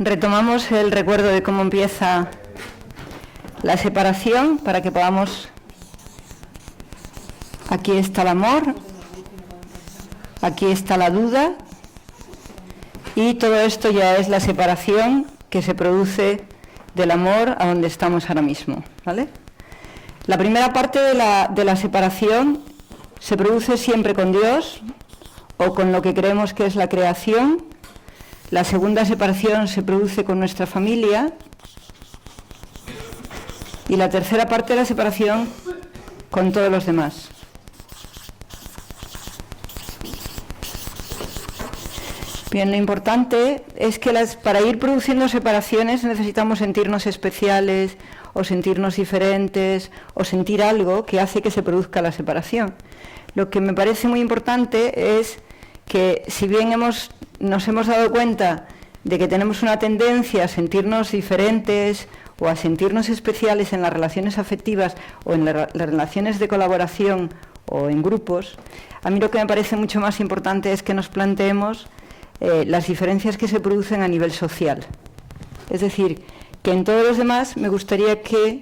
Retomamos el recuerdo de cómo empieza la separación para que podamos... Aquí está el amor, aquí está la duda y todo esto ya es la separación que se produce del amor a donde estamos ahora mismo, ¿vale? La primera parte de la separación se produce siempre con Dios o con lo que creemos que es la creación. La segunda separación se produce con nuestra familia y la tercera parte de la separación con todos los demás. Bien, lo importante es que para ir produciendo separaciones necesitamos sentirnos especiales o sentirnos diferentes o sentir algo que hace que se produzca la separación. Lo que me parece muy importante es que si bien nos hemos dado cuenta de que tenemos una tendencia a sentirnos diferentes o a sentirnos especiales en las relaciones afectivas o en las relaciones de colaboración o en grupos, a mí lo que me parece mucho más importante es que nos planteemos las diferencias que se producen a nivel social. Es decir, que en todos los demás me gustaría que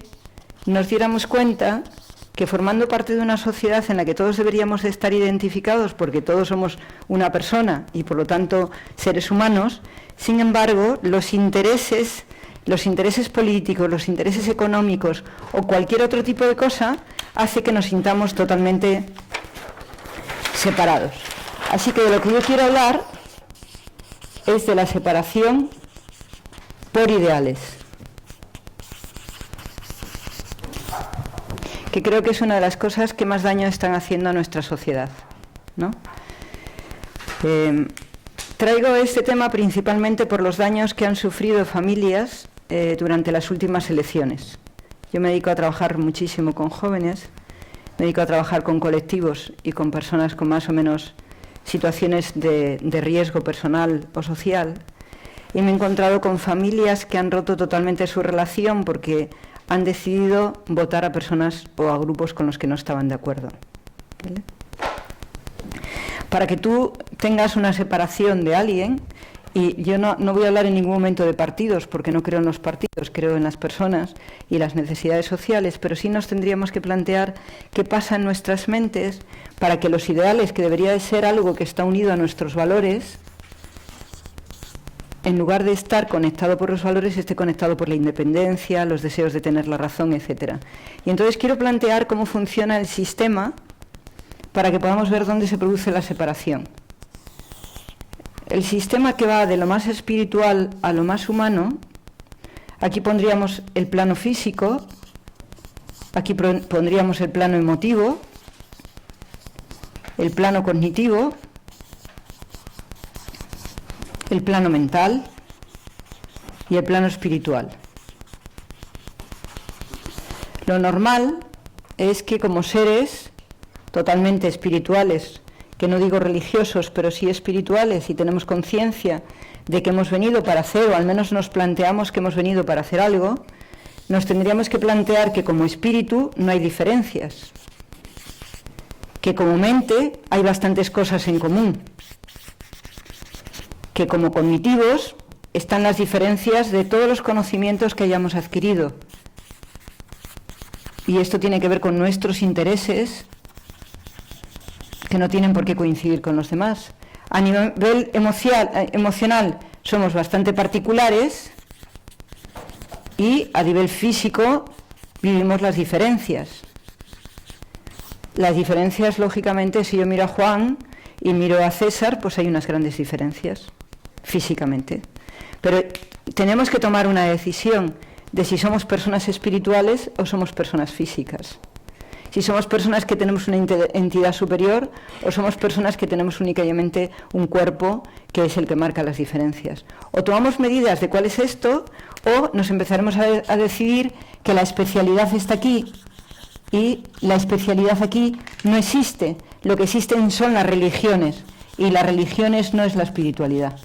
nos diéramos cuenta que formando parte de una sociedad en la que todos deberíamos de estar identificados porque todos somos una persona y por lo tanto seres humanos, sin embargo los intereses políticos, los intereses económicos o cualquier otro tipo de cosa hace que nos sintamos totalmente separados. Así que de lo que yo quiero hablar es de la separación por ideales, que creo que es una de las cosas que más daño están haciendo a nuestra sociedad, ¿no? Traigo este tema principalmente por los daños que han sufrido familias durante las últimas elecciones. Yo me dedico a trabajar muchísimo con jóvenes, me dedico a trabajar con colectivos y con personas con más o menos situaciones de riesgo personal o social, y me he encontrado con familias que han roto totalmente su relación porque han decidido votar a personas o a grupos con los que no estaban de acuerdo, ¿vale? Para que tú tengas una separación de alguien, y yo no voy a hablar en ningún momento de partidos, porque no creo en los partidos, creo en las personas y las necesidades sociales, pero sí nos tendríamos que plantear qué pasa en nuestras mentes para que los ideales, que debería de ser algo que está unido a nuestros valores, en lugar de estar conectado por los valores, esté conectado por la independencia, los deseos de tener la razón, etc. Y entonces quiero plantear cómo funciona el sistema para que podamos ver dónde se produce la separación. El sistema que va de lo más espiritual a lo más humano, aquí pondríamos el plano físico, aquí pondríamos el plano emotivo, el plano cognitivo, el plano mental y el plano espiritual. Lo normal es que como seres totalmente espirituales, que no digo religiosos, pero sí espirituales, y tenemos conciencia de que hemos venido para hacer, o al menos nos planteamos que hemos venido para hacer algo, nos tendríamos que plantear que como espíritu no hay diferencias, que como mente hay bastantes cosas en común, que como cognitivos están las diferencias de todos los conocimientos que hayamos adquirido. Y esto tiene que ver con nuestros intereses, que no tienen por qué coincidir con los demás. A nivel emocional somos bastante particulares y a nivel físico vivimos las diferencias. Las diferencias, lógicamente, si yo miro a Juan y miro a César, pues hay unas grandes diferencias físicamente. Pero tenemos que tomar una decisión de si somos personas espirituales o somos personas físicas. Si somos personas que tenemos una entidad superior o somos personas que tenemos únicamente un cuerpo que es el que marca las diferencias. O tomamos medidas de cuál es esto o nos empezaremos a decidir que la especialidad está aquí y la especialidad aquí no existe. Lo que existen son las religiones y las religiones no es la espiritualidad.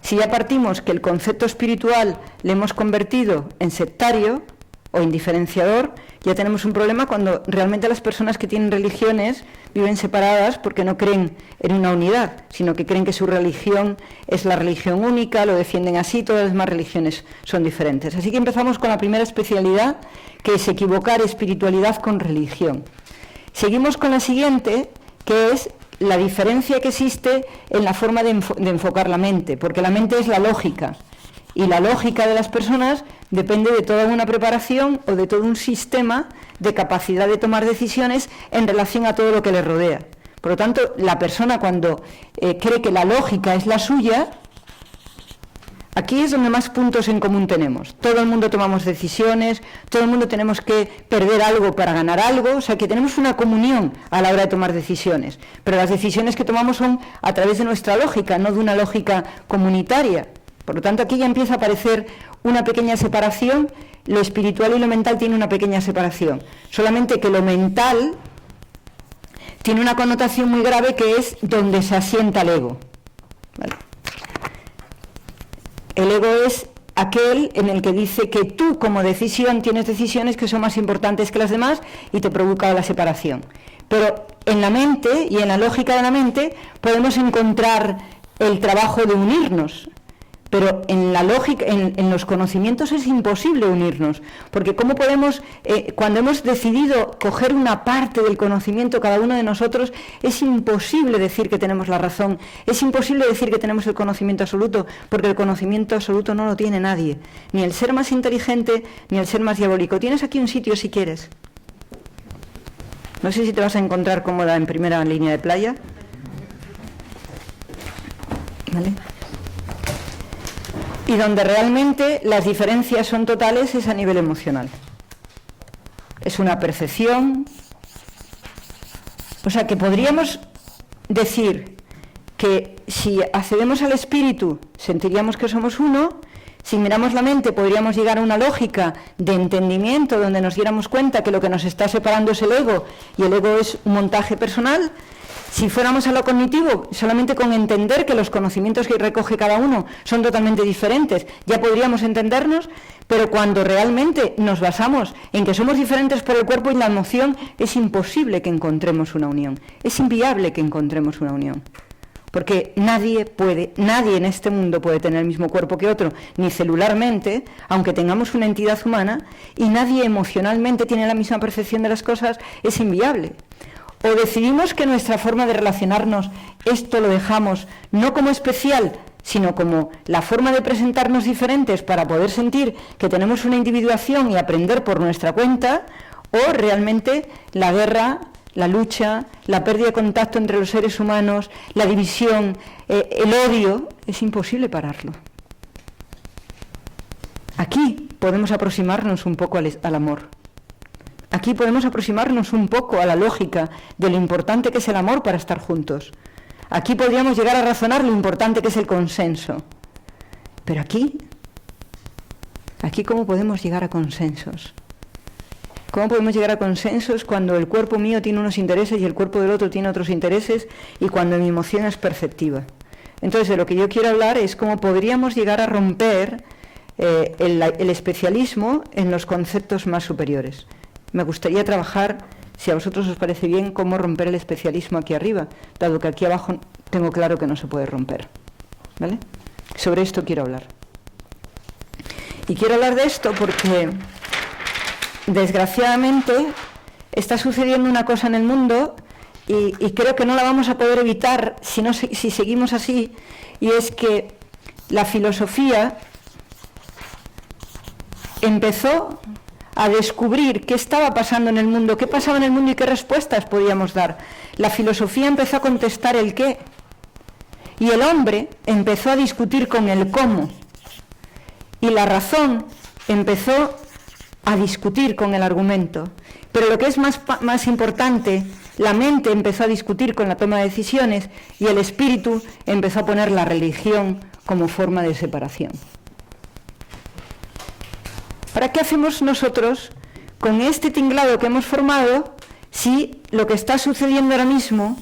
Si ya partimos que el concepto espiritual le hemos convertido en sectario o indiferenciador, Ya tenemos un problema cuando realmente las personas que tienen religiones viven separadas porque no creen en una unidad, sino que creen que su religión es la religión única, lo defienden así, todas las demás religiones son diferentes. Así que empezamos con la primera especialidad, que es equivocar espiritualidad con religión. Seguimos con la siguiente, que es la diferencia que existe en la forma de enfocar la mente, porque la mente es la lógica, y la lógica de las personas depende de toda una preparación o de todo un sistema de capacidad de tomar decisiones en relación a todo lo que le rodea. Por lo tanto, la persona cuando cree que la lógica es la suya, aquí es donde más puntos en común tenemos. Todo el mundo tomamos decisiones, todo el mundo tenemos que perder algo para ganar algo, o sea que tenemos una comunión a la hora de tomar decisiones, pero las decisiones que tomamos son a través de nuestra lógica, no de una lógica comunitaria. Por lo tanto, aquí ya empieza a aparecer una pequeña separación, lo espiritual y lo mental tiene una pequeña separación, solamente que lo mental tiene una connotación muy grave que es donde se asienta el ego. ¿Vale? El ego es aquel en el que dice que tú como decisión tienes decisiones que son más importantes que las demás y te provoca la separación. Pero en la mente y en la lógica de la mente podemos encontrar el trabajo de unirnos. Pero en la lógica, en los conocimientos es imposible unirnos, porque ¿cómo podemos, cuando hemos decidido coger una parte del conocimiento cada uno de nosotros, es imposible decir que tenemos la razón, es imposible decir que tenemos el conocimiento absoluto, porque el conocimiento absoluto no lo tiene nadie, ni el ser más inteligente, ni el ser más diabólico. Tienes aquí un sitio si quieres. No sé si te vas a encontrar cómoda en primera línea de playa. ¿Vale? Y donde realmente las diferencias son totales es a nivel emocional. Es una percepción. O sea que podríamos decir que si accedemos al espíritu sentiríamos que somos uno, si miramos la mente podríamos llegar a una lógica de entendimiento donde nos diéramos cuenta que lo que nos está separando es el ego y el ego es un montaje personal. Si fuéramos a lo cognitivo, solamente con entender que los conocimientos que recoge cada uno son totalmente diferentes, ya podríamos entendernos, pero cuando realmente nos basamos en que somos diferentes por el cuerpo y la emoción, es imposible que encontremos una unión, es inviable que encontremos una unión. Porque nadie en este mundo puede tener el mismo cuerpo que otro, ni celularmente, aunque tengamos una entidad humana, y nadie emocionalmente tiene la misma percepción de las cosas, es inviable. O decidimos que nuestra forma de relacionarnos, esto lo dejamos no como especial, sino como la forma de presentarnos diferentes para poder sentir que tenemos una individuación y aprender por nuestra cuenta, o realmente la guerra, la lucha, la pérdida de contacto entre los seres humanos, la división, el odio, es imposible pararlo. Aquí podemos aproximarnos un poco al amor. Aquí podemos aproximarnos un poco a la lógica de lo importante que es el amor para estar juntos. Aquí podríamos llegar a razonar lo importante que es el consenso. Pero aquí ¿cómo podemos llegar a consensos? ¿Cómo podemos llegar a consensos cuando el cuerpo mío tiene unos intereses y el cuerpo del otro tiene otros intereses y cuando mi emoción es perceptiva? Entonces, de lo que yo quiero hablar es cómo podríamos llegar a romper el especialismo en los conceptos más superiores. Me gustaría trabajar, si a vosotros os parece bien, cómo romper el especialismo aquí arriba, dado que aquí abajo tengo claro que no se puede romper. ¿Vale? Sobre esto quiero hablar. Y quiero hablar de esto porque, desgraciadamente, está sucediendo una cosa en el mundo y creo que no la vamos a poder evitar si seguimos así, y es que la filosofía empezó a descubrir qué estaba pasando en el mundo, qué pasaba en el mundo y qué respuestas podíamos dar. La filosofía empezó a contestar el qué, y el hombre empezó a discutir con el cómo, y la razón empezó a discutir con el argumento. Pero lo que es más importante, la mente empezó a discutir con la toma de decisiones y el espíritu empezó a poner la religión como forma de separación. ¿Para qué hacemos nosotros con este tinglado que hemos formado si lo que está sucediendo ahora mismo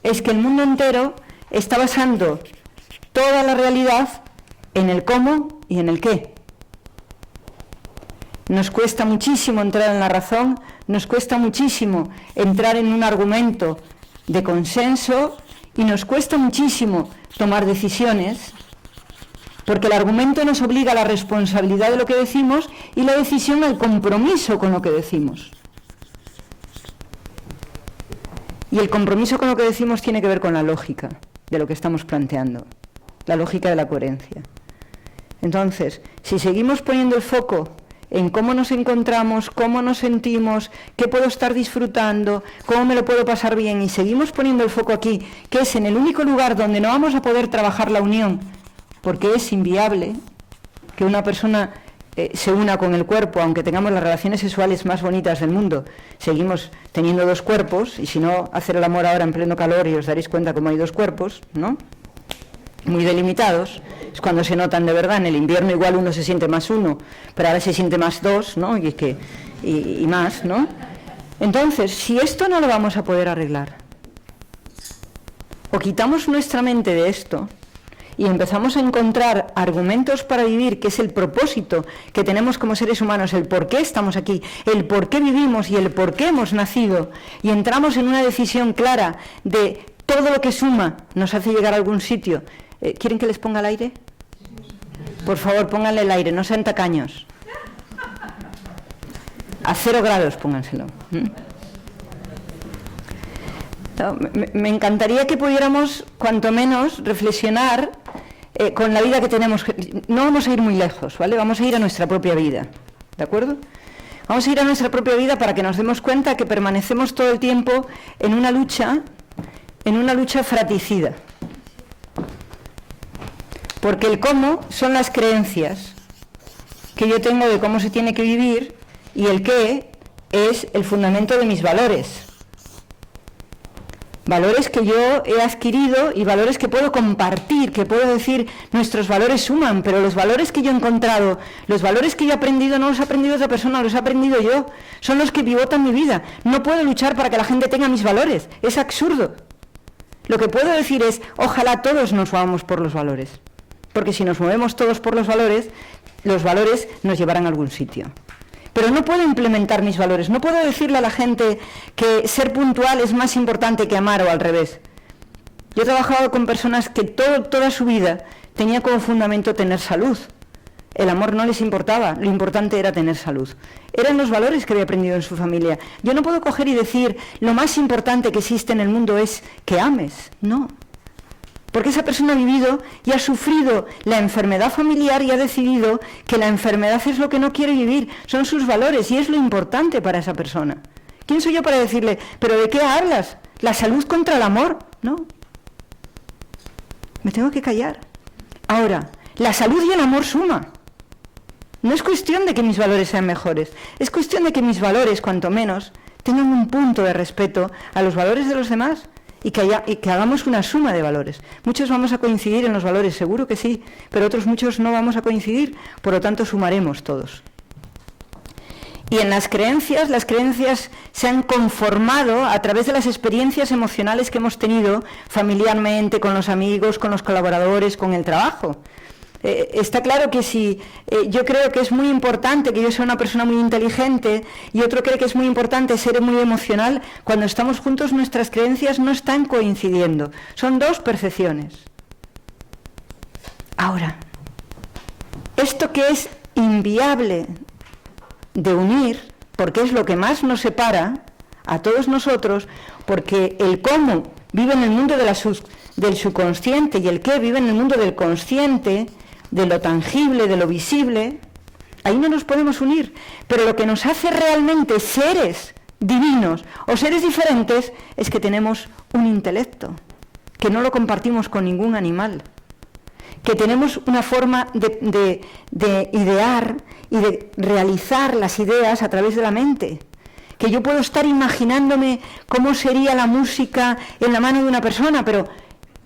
es que el mundo entero está basando toda la realidad en el cómo y en el qué? Nos cuesta muchísimo entrar en la razón, nos cuesta muchísimo entrar en un argumento de consenso y nos cuesta muchísimo tomar decisiones, porque el argumento nos obliga a la responsabilidad de lo que decimos y la decisión al compromiso con lo que decimos. Y el compromiso con lo que decimos tiene que ver con la lógica de lo que estamos planteando, la lógica de la coherencia. Entonces, si seguimos poniendo el foco en cómo nos encontramos, cómo nos sentimos, qué puedo estar disfrutando, cómo me lo puedo pasar bien, y seguimos poniendo el foco aquí, que es en el único lugar donde no vamos a poder trabajar la unión, porque es inviable que una persona se una con el cuerpo, aunque tengamos las relaciones sexuales más bonitas del mundo, seguimos teniendo dos cuerpos, y si no, hacer el amor ahora en pleno calor y os daréis cuenta cómo hay dos cuerpos, ¿no?, muy delimitados, es cuando se notan de verdad. En el invierno igual uno se siente más uno, pero ahora se siente más dos, ¿no?, y más, ¿no? Entonces, si esto no lo vamos a poder arreglar, o quitamos nuestra mente de esto y empezamos a encontrar argumentos para vivir, que es el propósito que tenemos como seres humanos, el por qué estamos aquí, el por qué vivimos y el por qué hemos nacido, y entramos en una decisión clara de todo lo que suma nos hace llegar a algún sitio. ¿Quieren que les ponga el aire? Por favor, pónganle el aire, no sean tacaños. A 0 grados pónganselo. Me encantaría que pudiéramos, cuanto menos, reflexionar con la vida que tenemos. No vamos a ir muy lejos, ¿vale? Vamos a ir a nuestra propia vida, ¿de acuerdo? Vamos a ir a nuestra propia vida para que nos demos cuenta que permanecemos todo el tiempo en una lucha fratricida. Porque el cómo son las creencias que yo tengo de cómo se tiene que vivir, y el qué es el fundamento de mis valores. Valores que yo he adquirido y valores que puedo compartir, que puedo decir, nuestros valores suman, pero los valores que yo he encontrado, los valores que yo he aprendido, no los ha aprendido otra persona, los he aprendido yo. Son los que pivotan mi vida. No puedo luchar para que la gente tenga mis valores. Es absurdo. Lo que puedo decir es, ojalá todos nos movamos por los valores. Porque si nos movemos todos por los valores nos llevarán a algún sitio. Pero no puedo implementar mis valores, no puedo decirle a la gente que ser puntual es más importante que amar, o al revés. Yo he trabajado con personas que toda su vida tenía como fundamento tener salud. El amor no les importaba, lo importante era tener salud. Eran los valores que había aprendido en su familia. Yo no puedo coger y decir, lo más importante que existe en el mundo es que ames. No. Porque esa persona ha vivido y ha sufrido la enfermedad familiar y ha decidido que la enfermedad es lo que no quiere vivir, son sus valores y es lo importante para esa persona. ¿Quién soy yo para decirle, pero de qué hablas? ¿La salud contra el amor? No. Me tengo que callar. Ahora, la salud y el amor suma. No es cuestión de que mis valores sean mejores, es cuestión de que mis valores, cuanto menos, tengan un punto de respeto a los valores de los demás. Y que hagamos una suma de valores. Muchos vamos a coincidir en los valores, seguro que sí, pero otros muchos no vamos a coincidir, por lo tanto sumaremos todos. Y en las creencias se han conformado a través de las experiencias emocionales que hemos tenido familiarmente, con los amigos, con los colaboradores, con el trabajo. Está claro que si yo creo que es muy importante que yo sea una persona muy inteligente y otro cree que es muy importante ser muy emocional, cuando estamos juntos nuestras creencias no están coincidiendo. Son dos percepciones. Ahora, esto que es inviable de unir, porque es lo que más nos separa a todos nosotros, porque el cómo vive en el mundo del subconsciente y el qué vive en el mundo del consciente, de lo tangible, de lo visible, ahí no nos podemos unir. Pero lo que nos hace realmente seres divinos o seres diferentes es que tenemos un intelecto, que no lo compartimos con ningún animal, que tenemos una forma de idear y de realizar las ideas a través de la mente, que yo puedo estar imaginándome cómo sería la música en la mano de una persona, pero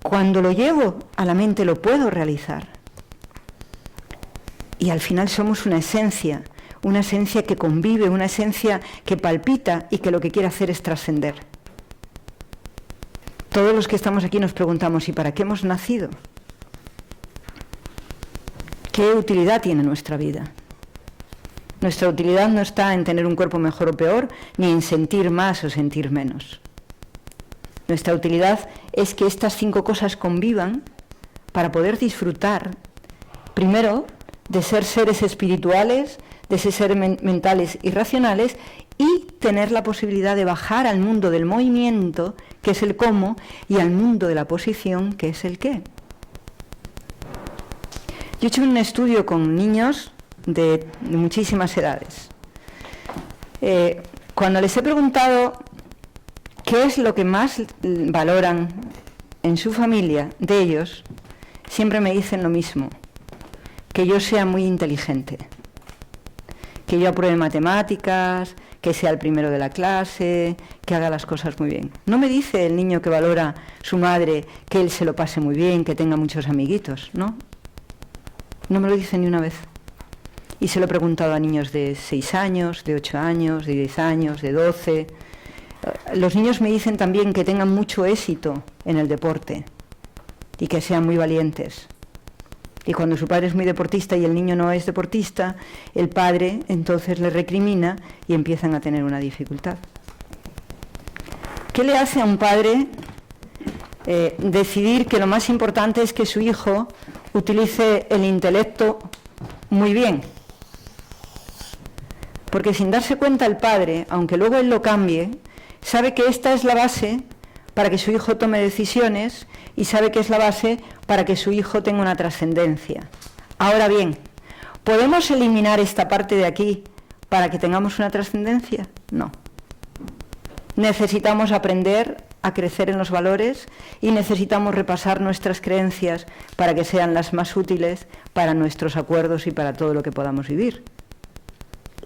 cuando lo llevo a la mente lo puedo realizar. Y al final somos una esencia que convive, una esencia que palpita y que lo que quiere hacer es trascender. Todos los que estamos aquí nos preguntamos, ¿y para qué hemos nacido? ¿Qué utilidad tiene nuestra vida? Nuestra utilidad no está en tener un cuerpo mejor o peor, ni en sentir más o sentir menos. Nuestra utilidad es que estas 5 cosas convivan para poder disfrutar, primero, de ser seres espirituales, de ser seres mentales y racionales, y tener la posibilidad de bajar al mundo del movimiento, que es el cómo, y al mundo de la posición, que es el qué. Yo he hecho un estudio con niños de muchísimas edades. Cuando les he preguntado qué es lo que más valoran en su familia de ellos, siempre me dicen lo mismo: que yo sea muy inteligente, que yo apruebe matemáticas, que sea el primero de la clase, que haga las cosas muy bien. No me dice el niño que valora su madre que él se lo pase muy bien, que tenga muchos amiguitos, ¿no? No me lo dice ni una vez. Y se lo he preguntado a niños de 6 años, de 8 años, de 10 años, de 12. Los niños me dicen también que tengan mucho éxito en el deporte y que sean muy valientes. Y cuando su padre es muy deportista y el niño no es deportista, el padre entonces le recrimina y empiezan a tener una dificultad. ¿Qué le hace a un padre decidir que lo más importante es que su hijo utilice el intelecto muy bien? Porque sin darse cuenta el padre, aunque luego él lo cambie, sabe que esta es la base para que su hijo tome decisiones y sabe que es la base para que su hijo tenga una trascendencia. Ahora bien, ¿podemos eliminar esta parte de aquí para que tengamos una trascendencia? No. Necesitamos aprender a crecer en los valores y necesitamos repasar nuestras creencias para que sean las más útiles para nuestros acuerdos y para todo lo que podamos vivir.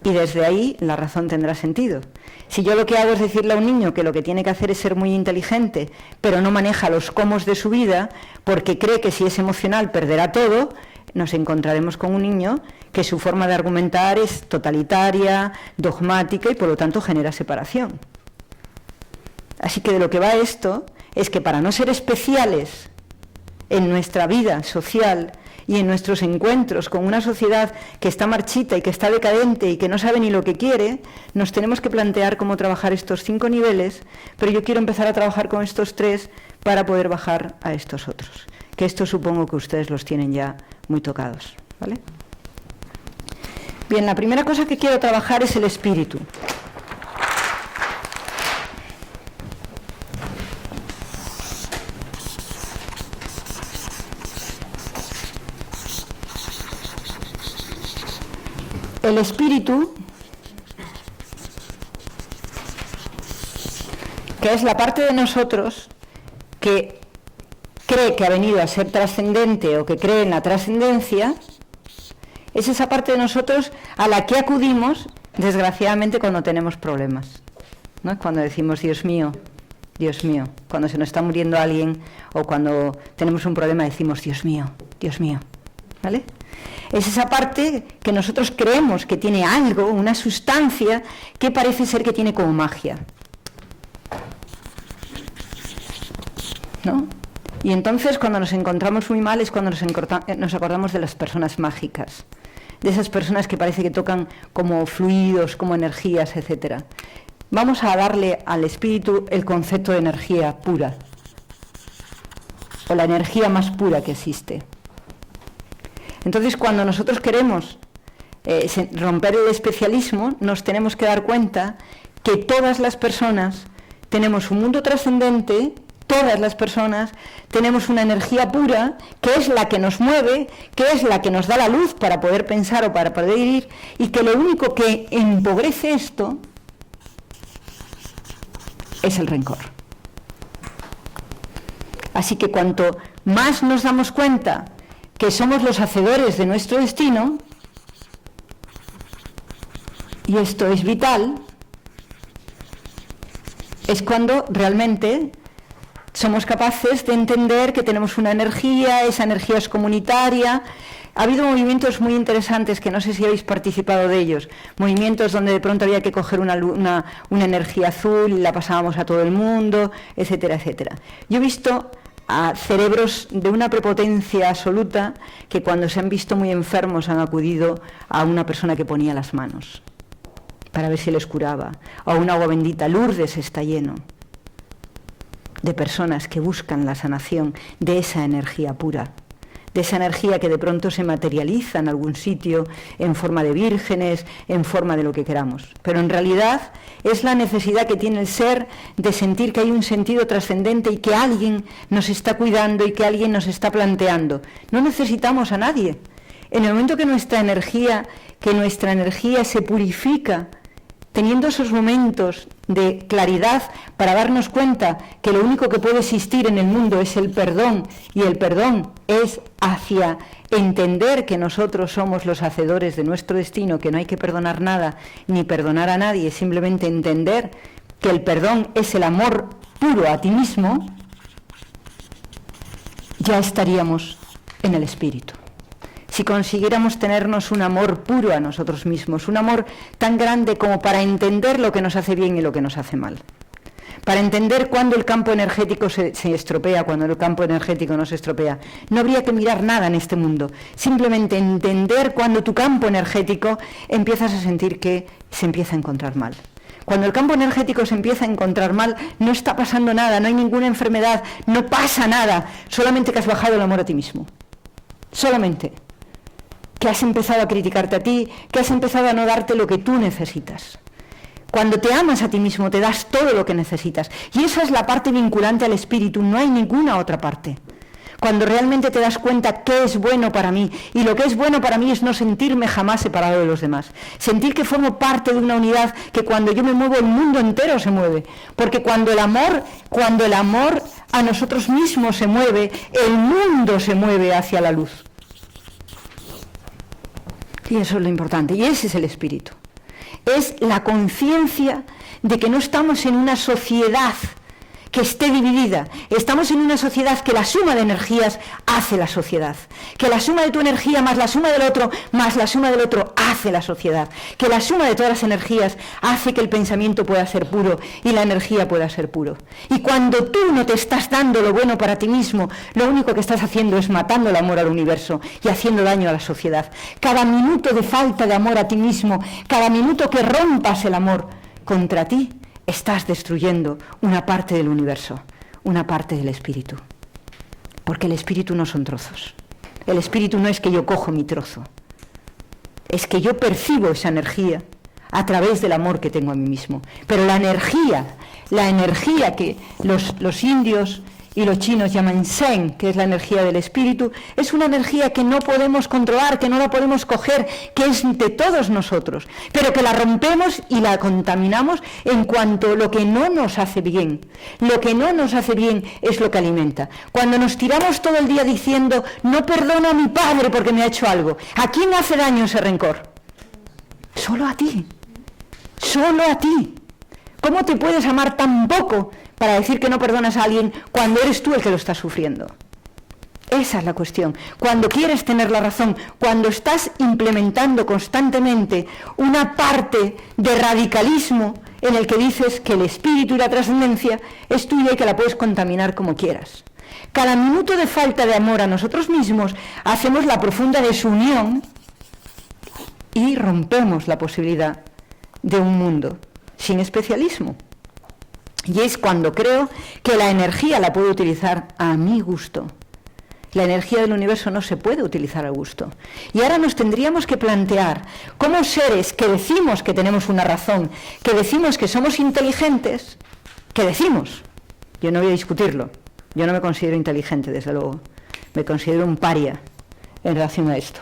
Y desde ahí la razón tendrá sentido. Si yo lo que hago es decirle a un niño que lo que tiene que hacer es ser muy inteligente, pero no maneja los cómo de su vida, porque cree que si es emocional perderá todo, nos encontraremos con un niño que su forma de argumentar es totalitaria, dogmática y por lo tanto genera separación. Así que de lo que va esto es que para no ser especiales en nuestra vida social y en nuestros encuentros con una sociedad que está marchita y que está decadente y que no sabe ni lo que quiere, nos tenemos que plantear cómo trabajar estos 5 niveles, pero yo quiero empezar a trabajar con estos 3 para poder bajar a estos otros, que estos supongo que ustedes los tienen ya muy tocados, ¿vale? Bien, la primera cosa que quiero trabajar es el espíritu. El espíritu, que es la parte de nosotros que cree que ha venido a ser trascendente o que cree en la trascendencia, es esa parte de nosotros a la que acudimos, desgraciadamente, cuando tenemos problemas, ¿no? Cuando decimos, Dios mío, cuando se nos está muriendo alguien o cuando tenemos un problema decimos, Dios mío, ¿vale? Es esa parte que nosotros creemos que tiene algo, una sustancia, que parece ser que tiene como magia, ¿no? Y entonces cuando nos encontramos muy mal es cuando nos acordamos de las personas mágicas, de esas personas que parece que tocan como fluidos, como energías, etc. Vamos a darle al espíritu el concepto de energía pura, o la energía más pura que existe. Entonces, cuando nosotros queremos romper el especialismo, nos tenemos que dar cuenta que todas las personas tenemos un mundo trascendente, todas las personas tenemos una energía pura, que es la que nos mueve, que es la que nos da la luz para poder pensar o para poder ir, y que lo único que empobrece esto es el rencor. Así que cuanto más nos damos cuenta que somos los hacedores de nuestro destino, y esto es vital, es cuando realmente somos capaces de entender que tenemos una energía, esa energía es comunitaria. Ha habido movimientos muy interesantes que no sé si habéis participado de ellos, movimientos donde de pronto había que coger una energía azul y la pasábamos a todo el mundo, etcétera, etcétera. Yo he visto a cerebros de una prepotencia absoluta que cuando se han visto muy enfermos han acudido a una persona que ponía las manos para ver si les curaba, o a un agua bendita. Lourdes está lleno de personas que buscan la sanación de esa energía pura, de esa energía que de pronto se materializa en algún sitio en forma de vírgenes, en forma de lo que queramos. Pero en realidad es la necesidad que tiene el ser de sentir que hay un sentido trascendente y que alguien nos está cuidando y que alguien nos está planteando. No necesitamos a nadie. En el momento que nuestra energía se purifica, teniendo esos momentos de claridad para darnos cuenta que lo único que puede existir en el mundo es el perdón, y el perdón es hacia entender que nosotros somos los hacedores de nuestro destino, que no hay que perdonar nada ni perdonar a nadie, simplemente entender que el perdón es el amor puro a ti mismo, ya estaríamos en el espíritu. Si consiguiéramos tenernos un amor puro a nosotros mismos, un amor tan grande como para entender lo que nos hace bien y lo que nos hace mal, para entender cuándo el campo energético se estropea, cuando el campo energético no se estropea. No habría que mirar nada en este mundo, simplemente entender cuando tu campo energético empiezas a sentir que se empieza a encontrar mal. Cuando el campo energético se empieza a encontrar mal, no está pasando nada, no hay ninguna enfermedad, no pasa nada, solamente que has bajado el amor a ti mismo. Solamente que has empezado a criticarte a ti, que has empezado a no darte lo que tú necesitas. Cuando te amas a ti mismo, te das todo lo que necesitas. Y esa es la parte vinculante al espíritu, no hay ninguna otra parte. Cuando realmente te das cuenta qué es bueno para mí, y lo que es bueno para mí es no sentirme jamás separado de los demás. Sentir que formo parte de una unidad, que cuando yo me muevo el mundo entero se mueve. Porque cuando el amor a nosotros mismos se mueve, el mundo se mueve hacia la luz. Y eso es lo importante, y ese es el espíritu. Es la conciencia de que no estamos en una sociedad que esté dividida, estamos en una sociedad que la suma de energías hace la sociedad, que la suma de tu energía más la suma del otro, más la suma del otro hace la sociedad, que la suma de todas las energías hace que el pensamiento pueda ser puro y la energía pueda ser puro. Y cuando tú no te estás dando lo bueno para ti mismo, lo único que estás haciendo es matando el amor al universo y haciendo daño a la sociedad. Cada minuto de falta de amor a ti mismo, cada minuto que rompas el amor contra ti, estás destruyendo una parte del universo, una parte del espíritu. Porque el espíritu no son trozos. El espíritu no es que yo cojo mi trozo. Es que yo percibo esa energía a través del amor que tengo a mí mismo. Pero la energía que los indios y los chinos llaman Zen, que es la energía del espíritu, es una energía que no podemos controlar, que no la podemos coger, que es de todos nosotros, pero que la rompemos y la contaminamos en cuanto lo que no nos hace bien. Lo que no nos hace bien es lo que alimenta. Cuando nos tiramos todo el día diciendo, no perdono a mi padre porque me ha hecho algo, ¿a quién hace daño ese rencor? Solo a ti. Solo a ti. ¿Cómo te puedes amar tan poco para decir que no perdonas a alguien cuando eres tú el que lo está sufriendo? Esa es la cuestión. Cuando quieres tener la razón, cuando estás implementando constantemente una parte de radicalismo en el que dices que el espíritu y la trascendencia es tuya y que la puedes contaminar como quieras. Cada minuto de falta de amor a nosotros mismos hacemos la profunda desunión y rompemos la posibilidad de un mundo sin especialismo. Y es cuando creo que la energía la puedo utilizar a mi gusto. La energía del universo no se puede utilizar a gusto. Y ahora nos tendríamos que plantear, como seres que decimos que tenemos una razón, que decimos que somos inteligentes, que decimos, yo no voy a discutirlo, yo no me considero inteligente, desde luego, me considero un paria en relación a esto.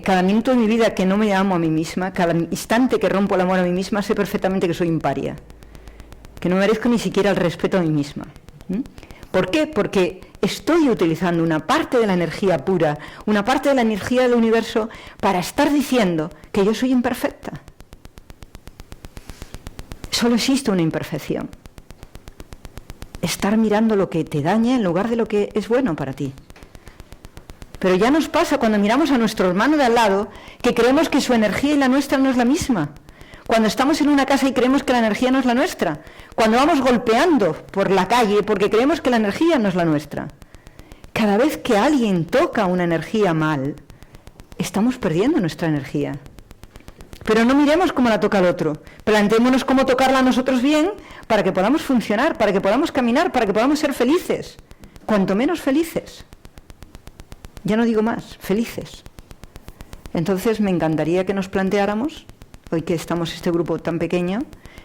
Cada minuto de mi vida que no me amo a mí misma, cada instante que rompo el amor a mí misma, sé perfectamente que soy un paria, que no merezco ni siquiera el respeto a mí misma. ¿Por qué? Porque estoy utilizando una parte de la energía pura, una parte de la energía del universo para estar diciendo que yo soy imperfecta. Solo existe una imperfección. Estar mirando lo que te daña en lugar de lo que es bueno para ti. Pero ya nos pasa cuando miramos a nuestro hermano de al lado que creemos que su energía y la nuestra no es la misma. Cuando estamos en una casa y creemos que la energía no es la nuestra. Cuando vamos golpeando por la calle porque creemos que la energía no es la nuestra. Cada vez que alguien toca una energía mal, estamos perdiendo nuestra energía. Pero no miremos cómo la toca el otro. Planteémonos cómo tocarla a nosotros bien para que podamos funcionar, para que podamos caminar, para que podamos ser felices. Cuanto menos felices. Ya no digo más, felices. Entonces me encantaría que nos planteáramos, hoy que estamos este grupo tan pequeño,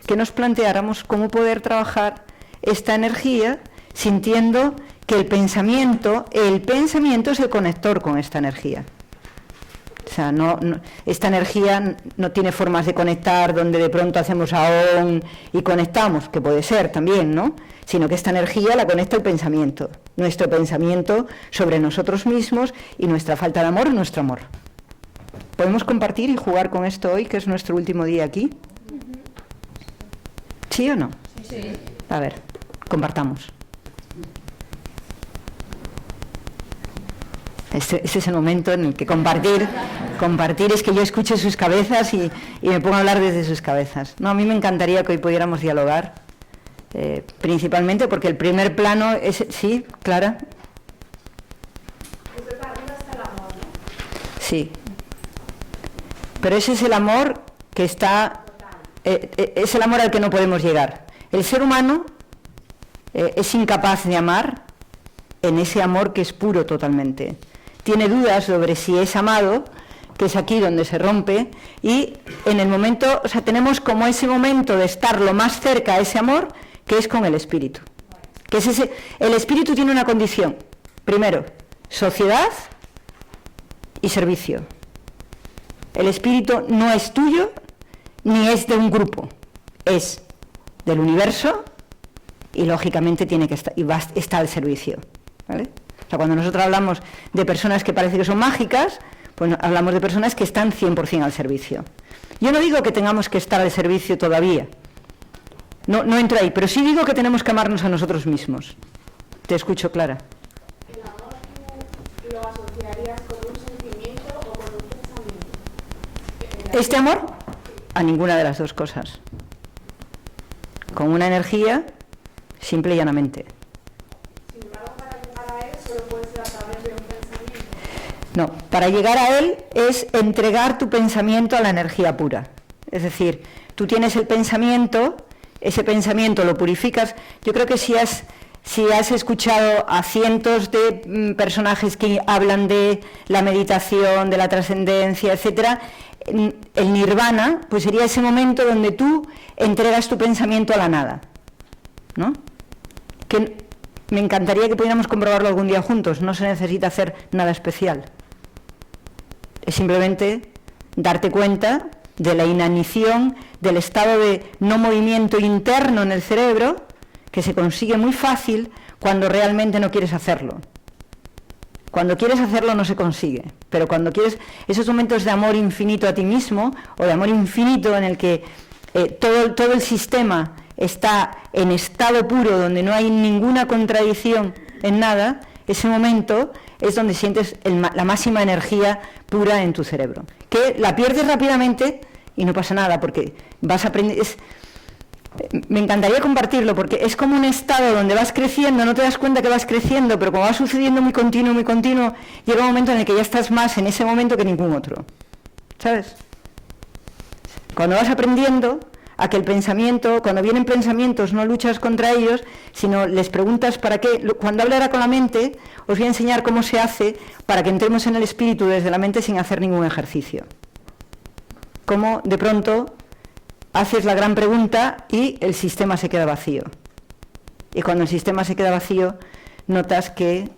que nos planteáramos cómo poder trabajar esta energía sintiendo que el pensamiento es el conector con esta energía. O sea, esta energía no tiene formas de conectar donde de pronto hacemos aón y conectamos, que puede ser también, ¿no? Sino que esta energía la conecta el pensamiento, nuestro pensamiento sobre nosotros mismos y nuestra falta de amor y nuestro amor. ¿Podemos compartir y jugar con esto hoy, que es nuestro último día aquí? ¿Sí o no? Sí. A ver, compartamos. Ese es el momento en el que compartir es que yo escuche sus cabezas y me ponga a hablar desde sus cabezas. No, a mí me encantaría que hoy pudiéramos dialogar, principalmente porque el primer plano es... ¿Sí, Clara? Sí. Pero ese es el amor que está... es el amor al que no podemos llegar. El ser humano es incapaz de amar en ese amor que es puro totalmente. Tiene dudas sobre si es amado, que es aquí donde se rompe, y en el momento, o sea, tenemos como ese momento de estar lo más cerca a ese amor, que es con el espíritu. Que es el espíritu tiene una condición, primero, sociedad y servicio. El espíritu no es tuyo, ni es de un grupo, es del universo, y lógicamente tiene que estar, está al servicio, ¿vale? O sea, cuando nosotros hablamos de personas que parece que son mágicas, pues hablamos de personas que están 100% al servicio. Yo no digo que tengamos que estar al servicio todavía, no entro ahí, pero sí digo que tenemos que amarnos a nosotros mismos. Te escucho, Clara. ¿El amor tú lo asociarías con un sentimiento o con un pensamiento? ¿Este amor? A ninguna de las dos cosas. Con una energía, simple y llanamente. No, para llegar a él es entregar tu pensamiento a la energía pura. Es decir, tú tienes el pensamiento, ese pensamiento lo purificas. Yo creo que si has escuchado a cientos de personajes que hablan de la meditación, de la trascendencia, etcétera, el nirvana, pues sería ese momento donde tú entregas tu pensamiento a la nada, ¿no? Que me encantaría que pudiéramos comprobarlo algún día juntos. No se necesita hacer nada especial. Es simplemente darte cuenta de la inanición, del estado de no movimiento interno en el cerebro, que se consigue muy fácil cuando realmente no quieres hacerlo. Cuando quieres hacerlo no se consigue, pero cuando quieres esos momentos de amor infinito a ti mismo, o de amor infinito en el que todo el sistema está en estado puro, donde no hay ninguna contradicción en nada, ese momento es donde sientes la máxima energía pura en tu cerebro, que la pierdes rápidamente y no pasa nada, porque vas a aprender... Me encantaría compartirlo, porque es como un estado donde vas creciendo, no te das cuenta que vas creciendo, pero como va sucediendo muy continuo, llega un momento en el que ya estás más en ese momento que ningún otro, ¿sabes? Cuando vas aprendiendo a que el pensamiento, cuando vienen pensamientos, no luchas contra ellos, sino les preguntas para qué. Cuando hablo ahora con la mente, os voy a enseñar cómo se hace para que entremos en el espíritu desde la mente sin hacer ningún ejercicio. Cómo de pronto haces la gran pregunta y el sistema se queda vacío. Y cuando el sistema se queda vacío, notas que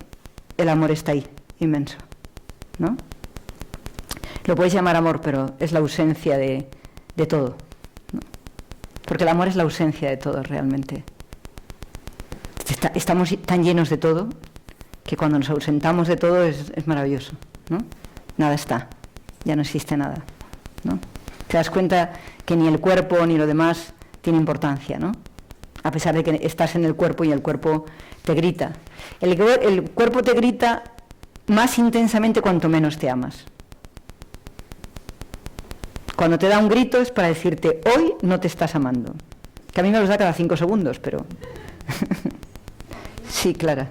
el amor está ahí, inmenso, ¿no? Lo puedes llamar amor, pero es la ausencia de todo, ¿no? Porque el amor es la ausencia de todo realmente. Estamos tan llenos de todo que cuando nos ausentamos de todo es maravilloso, ¿no? Nada está, ya no existe nada, ¿no? Te das cuenta que ni el cuerpo ni lo demás tiene importancia, ¿no? A pesar de que estás en el cuerpo y el cuerpo te grita. El cuerpo te grita más intensamente cuanto menos te amas. Cuando te da un grito es para decirte, hoy no te estás amando. Que a mí me los da cada 5 segundos, pero... Sí, Clara.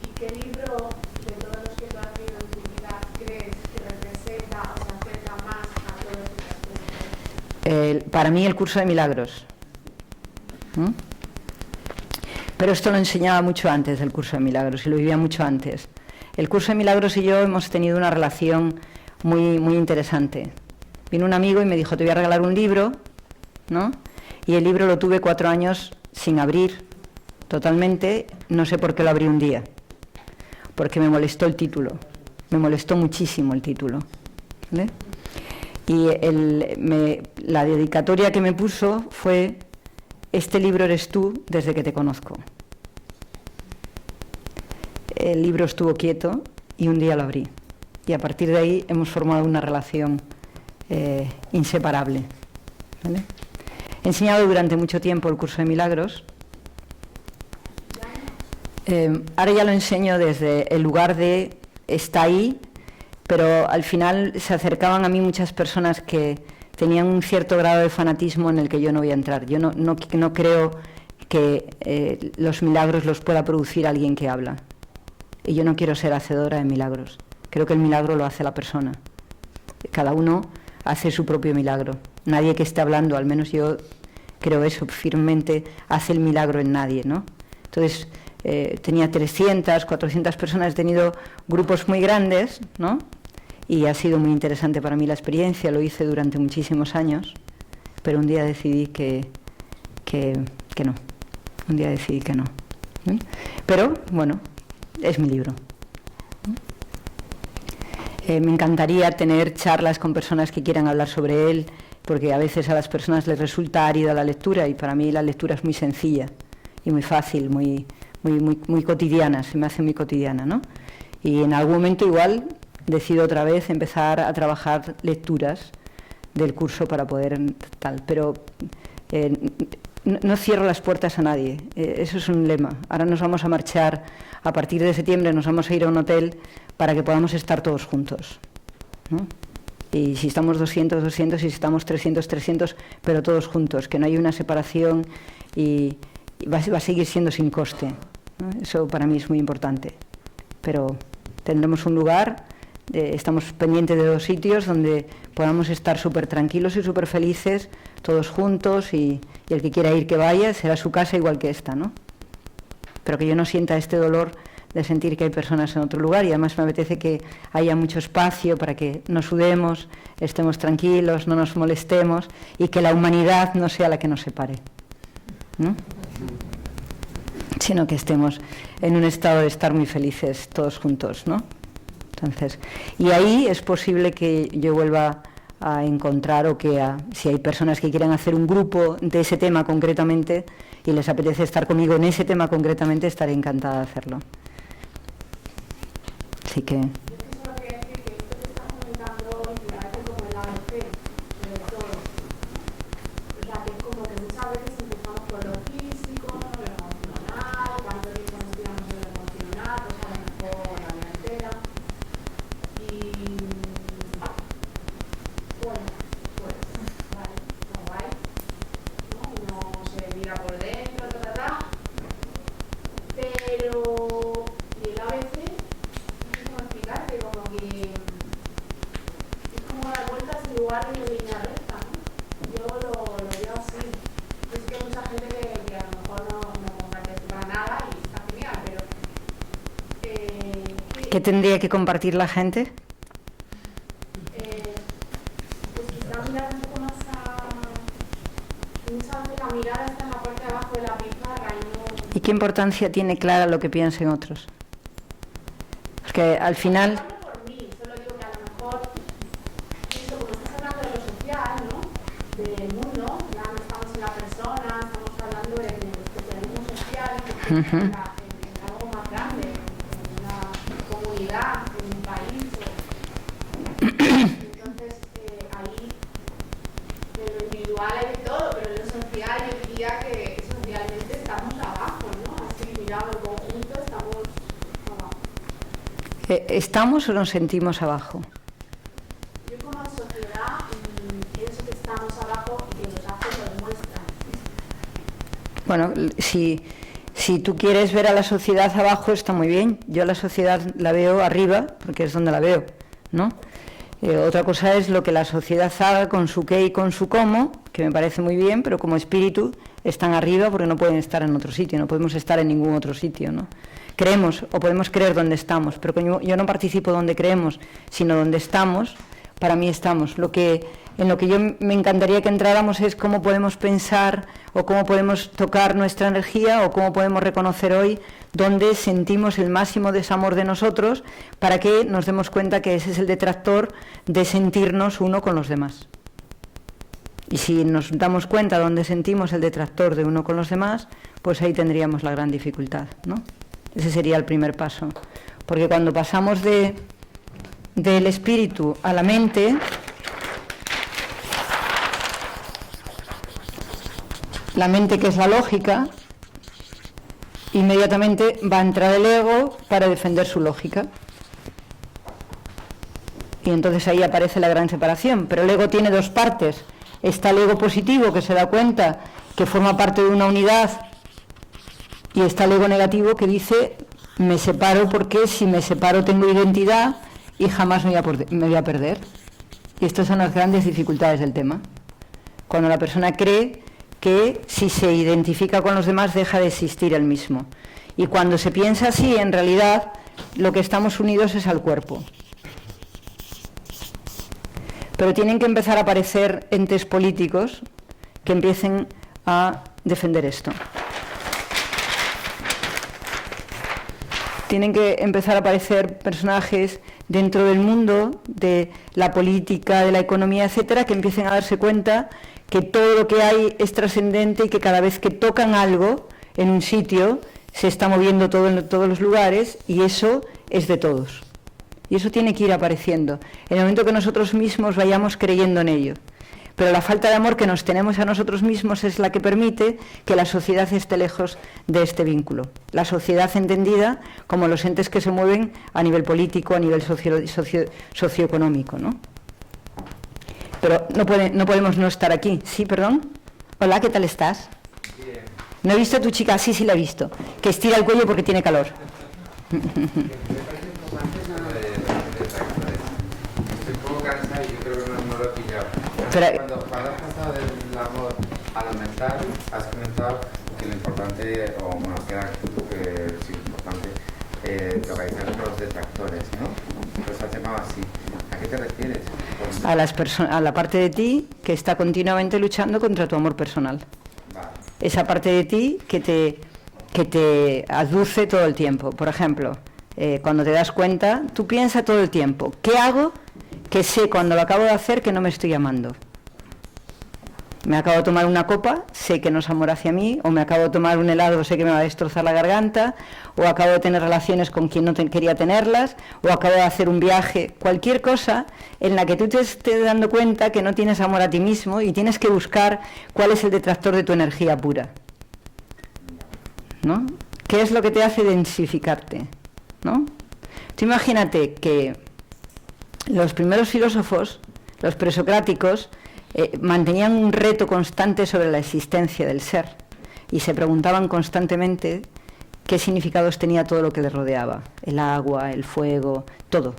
¿Y qué libro de todos los que tú has leído en tu vida crees que representa o se acerca más a todos estos aspectos? Para mí el curso de milagros. ¿Mm? Pero esto lo enseñaba mucho antes del curso de milagros y lo vivía mucho antes. El curso de milagros y yo hemos tenido una relación muy, muy interesante. Vino un amigo y me dijo, te voy a regalar un libro, ¿no? Y el libro lo tuve 4 años sin abrir totalmente, no sé por qué lo abrí un día, porque me molestó el título, me molestó muchísimo el título, ¿vale? Y la dedicatoria que me puso fue, este libro eres tú desde que te conozco. El libro estuvo quieto y un día lo abrí. Y a partir de ahí hemos formado una relación inseparable, ¿vale? He enseñado durante mucho tiempo el curso de milagros. Ahora ya lo enseño desde el lugar de está ahí, pero al final se acercaban a mí muchas personas que tenían un cierto grado de fanatismo en el que yo no voy a entrar. Yo no creo que los milagros los pueda producir alguien que habla. Y yo no quiero ser hacedora de milagros. Creo que el milagro lo hace la persona. Cada uno hace su propio milagro. Nadie que esté hablando, al menos yo creo eso firmemente, hace el milagro en nadie, ¿no? Entonces, tenía 300, 400 personas, he tenido grupos muy grandes, ¿no? Y ha sido muy interesante para mí la experiencia, lo hice durante muchísimos años, pero un día decidí que no. Un día decidí que no. ¿Sí? Pero, bueno, es mi libro. Me encantaría tener charlas con personas que quieran hablar sobre él, porque a veces a las personas les resulta árida la lectura y para mí la lectura es muy sencilla y muy fácil, muy cotidiana, se me hace muy cotidiana, ¿no? Y en algún momento igual decido otra vez empezar a trabajar lecturas del curso para poder tal, pero no cierro las puertas a nadie, eso es un lema. Ahora nos vamos a marchar, a partir de septiembre nos vamos a ir a un hotel para que podamos estar todos juntos, ¿no? Y si estamos 200, 200, y si estamos 300, 300, pero todos juntos, que no hay una separación y va a seguir siendo sin coste, ¿no? Eso para mí es muy importante. Pero tendremos un lugar, estamos pendientes de 2 sitios donde podamos estar súper tranquilos y súper felices, todos juntos, y el que quiera ir que vaya, será su casa igual que esta, ¿no? Pero que yo no sienta este dolor de sentir que hay personas en otro lugar, y además me apetece que haya mucho espacio para que nos sudemos, estemos tranquilos, no nos molestemos, y que la humanidad no sea la que nos separe, ¿no? Sino que estemos en un estado de estar muy felices todos juntos, ¿no? Entonces, y ahí es posible que yo vuelva a encontrar, o que si hay personas que quieren hacer un grupo de ese tema concretamente y les apetece estar conmigo en ese tema concretamente, estaré encantada de hacerlo. Así que... Yo solo quería decir que esto que estás comentando hoy me parece como el ABC de todo. O sea, que es como que muchas veces empezamos por lo físico, lo emocional, cuánto tiempo nos tiramos en lo emocional, pues a lo mejor la vida entera. Y bueno, pues vale, no guay, ¿no? Uno se mira por dentro, pero y el ABC, como explicarte, como que es como dar vueltas en lugar de línea recta, ¿no? Yo lo veo así. Es que hay mucha gente que a lo mejor no comparte para nada y está genial, pero ¿qué tendría que compartir la gente? pues quizá mirar un poco más muchas veces la mirada está en la parte de abajo de la pizarra y no... ¿Y qué importancia tiene Clara lo que piensen otros? Porque al final... No hablo por mí, solo digo que a lo mejor, eso, como estás hablando de lo social, ¿no? Del mundo, ya no estamos en la persona, estamos hablando del especialismo social, que en algo más grande, en una comunidad, en un país. Entonces, ahí, de lo individual hay de todo, pero en lo social yo diría que socialmente estamos abajo, ¿no? Así, mirado en conjunto, estamos abajo. ¿Estamos o nos sentimos abajo? Yo como sociedad Bueno, si tú quieres ver a la sociedad abajo, está muy bien. Yo la sociedad la veo arriba, porque es donde la veo, ¿no? Otra cosa es lo que la sociedad haga con su qué y con su cómo, que me parece muy bien, pero como espíritu están arriba porque no pueden estar en otro sitio, no podemos estar en ningún otro sitio, ¿no? Creemos o podemos creer donde estamos, pero yo no participo donde creemos, sino donde estamos. Para mí estamos. En lo que yo me encantaría que entráramos es cómo podemos pensar o cómo podemos tocar nuestra energía o cómo podemos reconocer hoy dónde sentimos el máximo desamor de nosotros para que nos demos cuenta que ese es el detractor de sentirnos uno con los demás. Y si nos damos cuenta dónde sentimos el detractor de uno con los demás, pues ahí tendríamos la gran dificultad, ¿no? Ese sería el primer paso. Porque cuando pasamos del espíritu a la mente, la mente, que es la lógica, inmediatamente va a entrar el ego para defender su lógica. Y entonces ahí aparece la gran separación. Pero el ego tiene dos partes. Está el ego positivo, que se da cuenta que forma parte de una unidad, y está el ego negativo, que dice: me separo porque si me separo tengo identidad y jamás me voy a perder. Y estas son las grandes dificultades del tema. Cuando la persona cree que si se identifica con los demás deja de existir él mismo. Y cuando se piensa así, en realidad lo que estamos unidos es al cuerpo. Pero tienen que empezar a aparecer entes políticos que empiecen a defender esto. Tienen que empezar a aparecer personajes dentro del mundo de la política, de la economía, etcétera, que empiecen a darse cuenta que todo lo que hay es trascendente y que cada vez que tocan algo en un sitio se está moviendo todo en todos los lugares, y eso es de todos. Y eso tiene que ir apareciendo en el momento que nosotros mismos vayamos creyendo en ello. Pero la falta de amor que nos tenemos a nosotros mismos es la que permite que la sociedad esté lejos de este vínculo. La sociedad entendida como los entes que se mueven a nivel político, a nivel socioeconómico, ¿no? Pero no podemos no estar aquí. Sí, perdón. Hola, ¿qué tal estás? Bien. No he visto a tu chica, sí la he visto, que estira el cuello porque tiene calor. Me parece importante estoy un poco cansado y yo creo que no lo he pillado. Cuando has pasado del amor a lo mental, has comentado que lo importante, o bueno, queda que sí es importante, localizar los detractores, ¿no? Los has llamado así. ¿A qué te refieres? A la parte de ti que está continuamente luchando contra tu amor personal. Vale. Esa parte de ti que te aduce todo el tiempo. Por ejemplo, cuando te das cuenta, tú piensas todo el tiempo: ¿qué hago? Que sé cuando lo acabo de hacer que no me estoy amando. Me acabo de tomar una copa, sé que no es amor hacia mí, o me acabo de tomar un helado, sé que me va a destrozar la garganta, o acabo de tener relaciones con quien no quería tenerlas, o acabo de hacer un viaje, cualquier cosa en la que tú te estés dando cuenta que no tienes amor a ti mismo y tienes que buscar cuál es el detractor de tu energía pura, ¿no? ¿Qué es lo que te hace densificarte, ¿no? Tú imagínate que los primeros filósofos, los presocráticos, mantenían un reto constante sobre la existencia del ser y se preguntaban constantemente qué significados tenía todo lo que les rodeaba: el agua, el fuego, todo.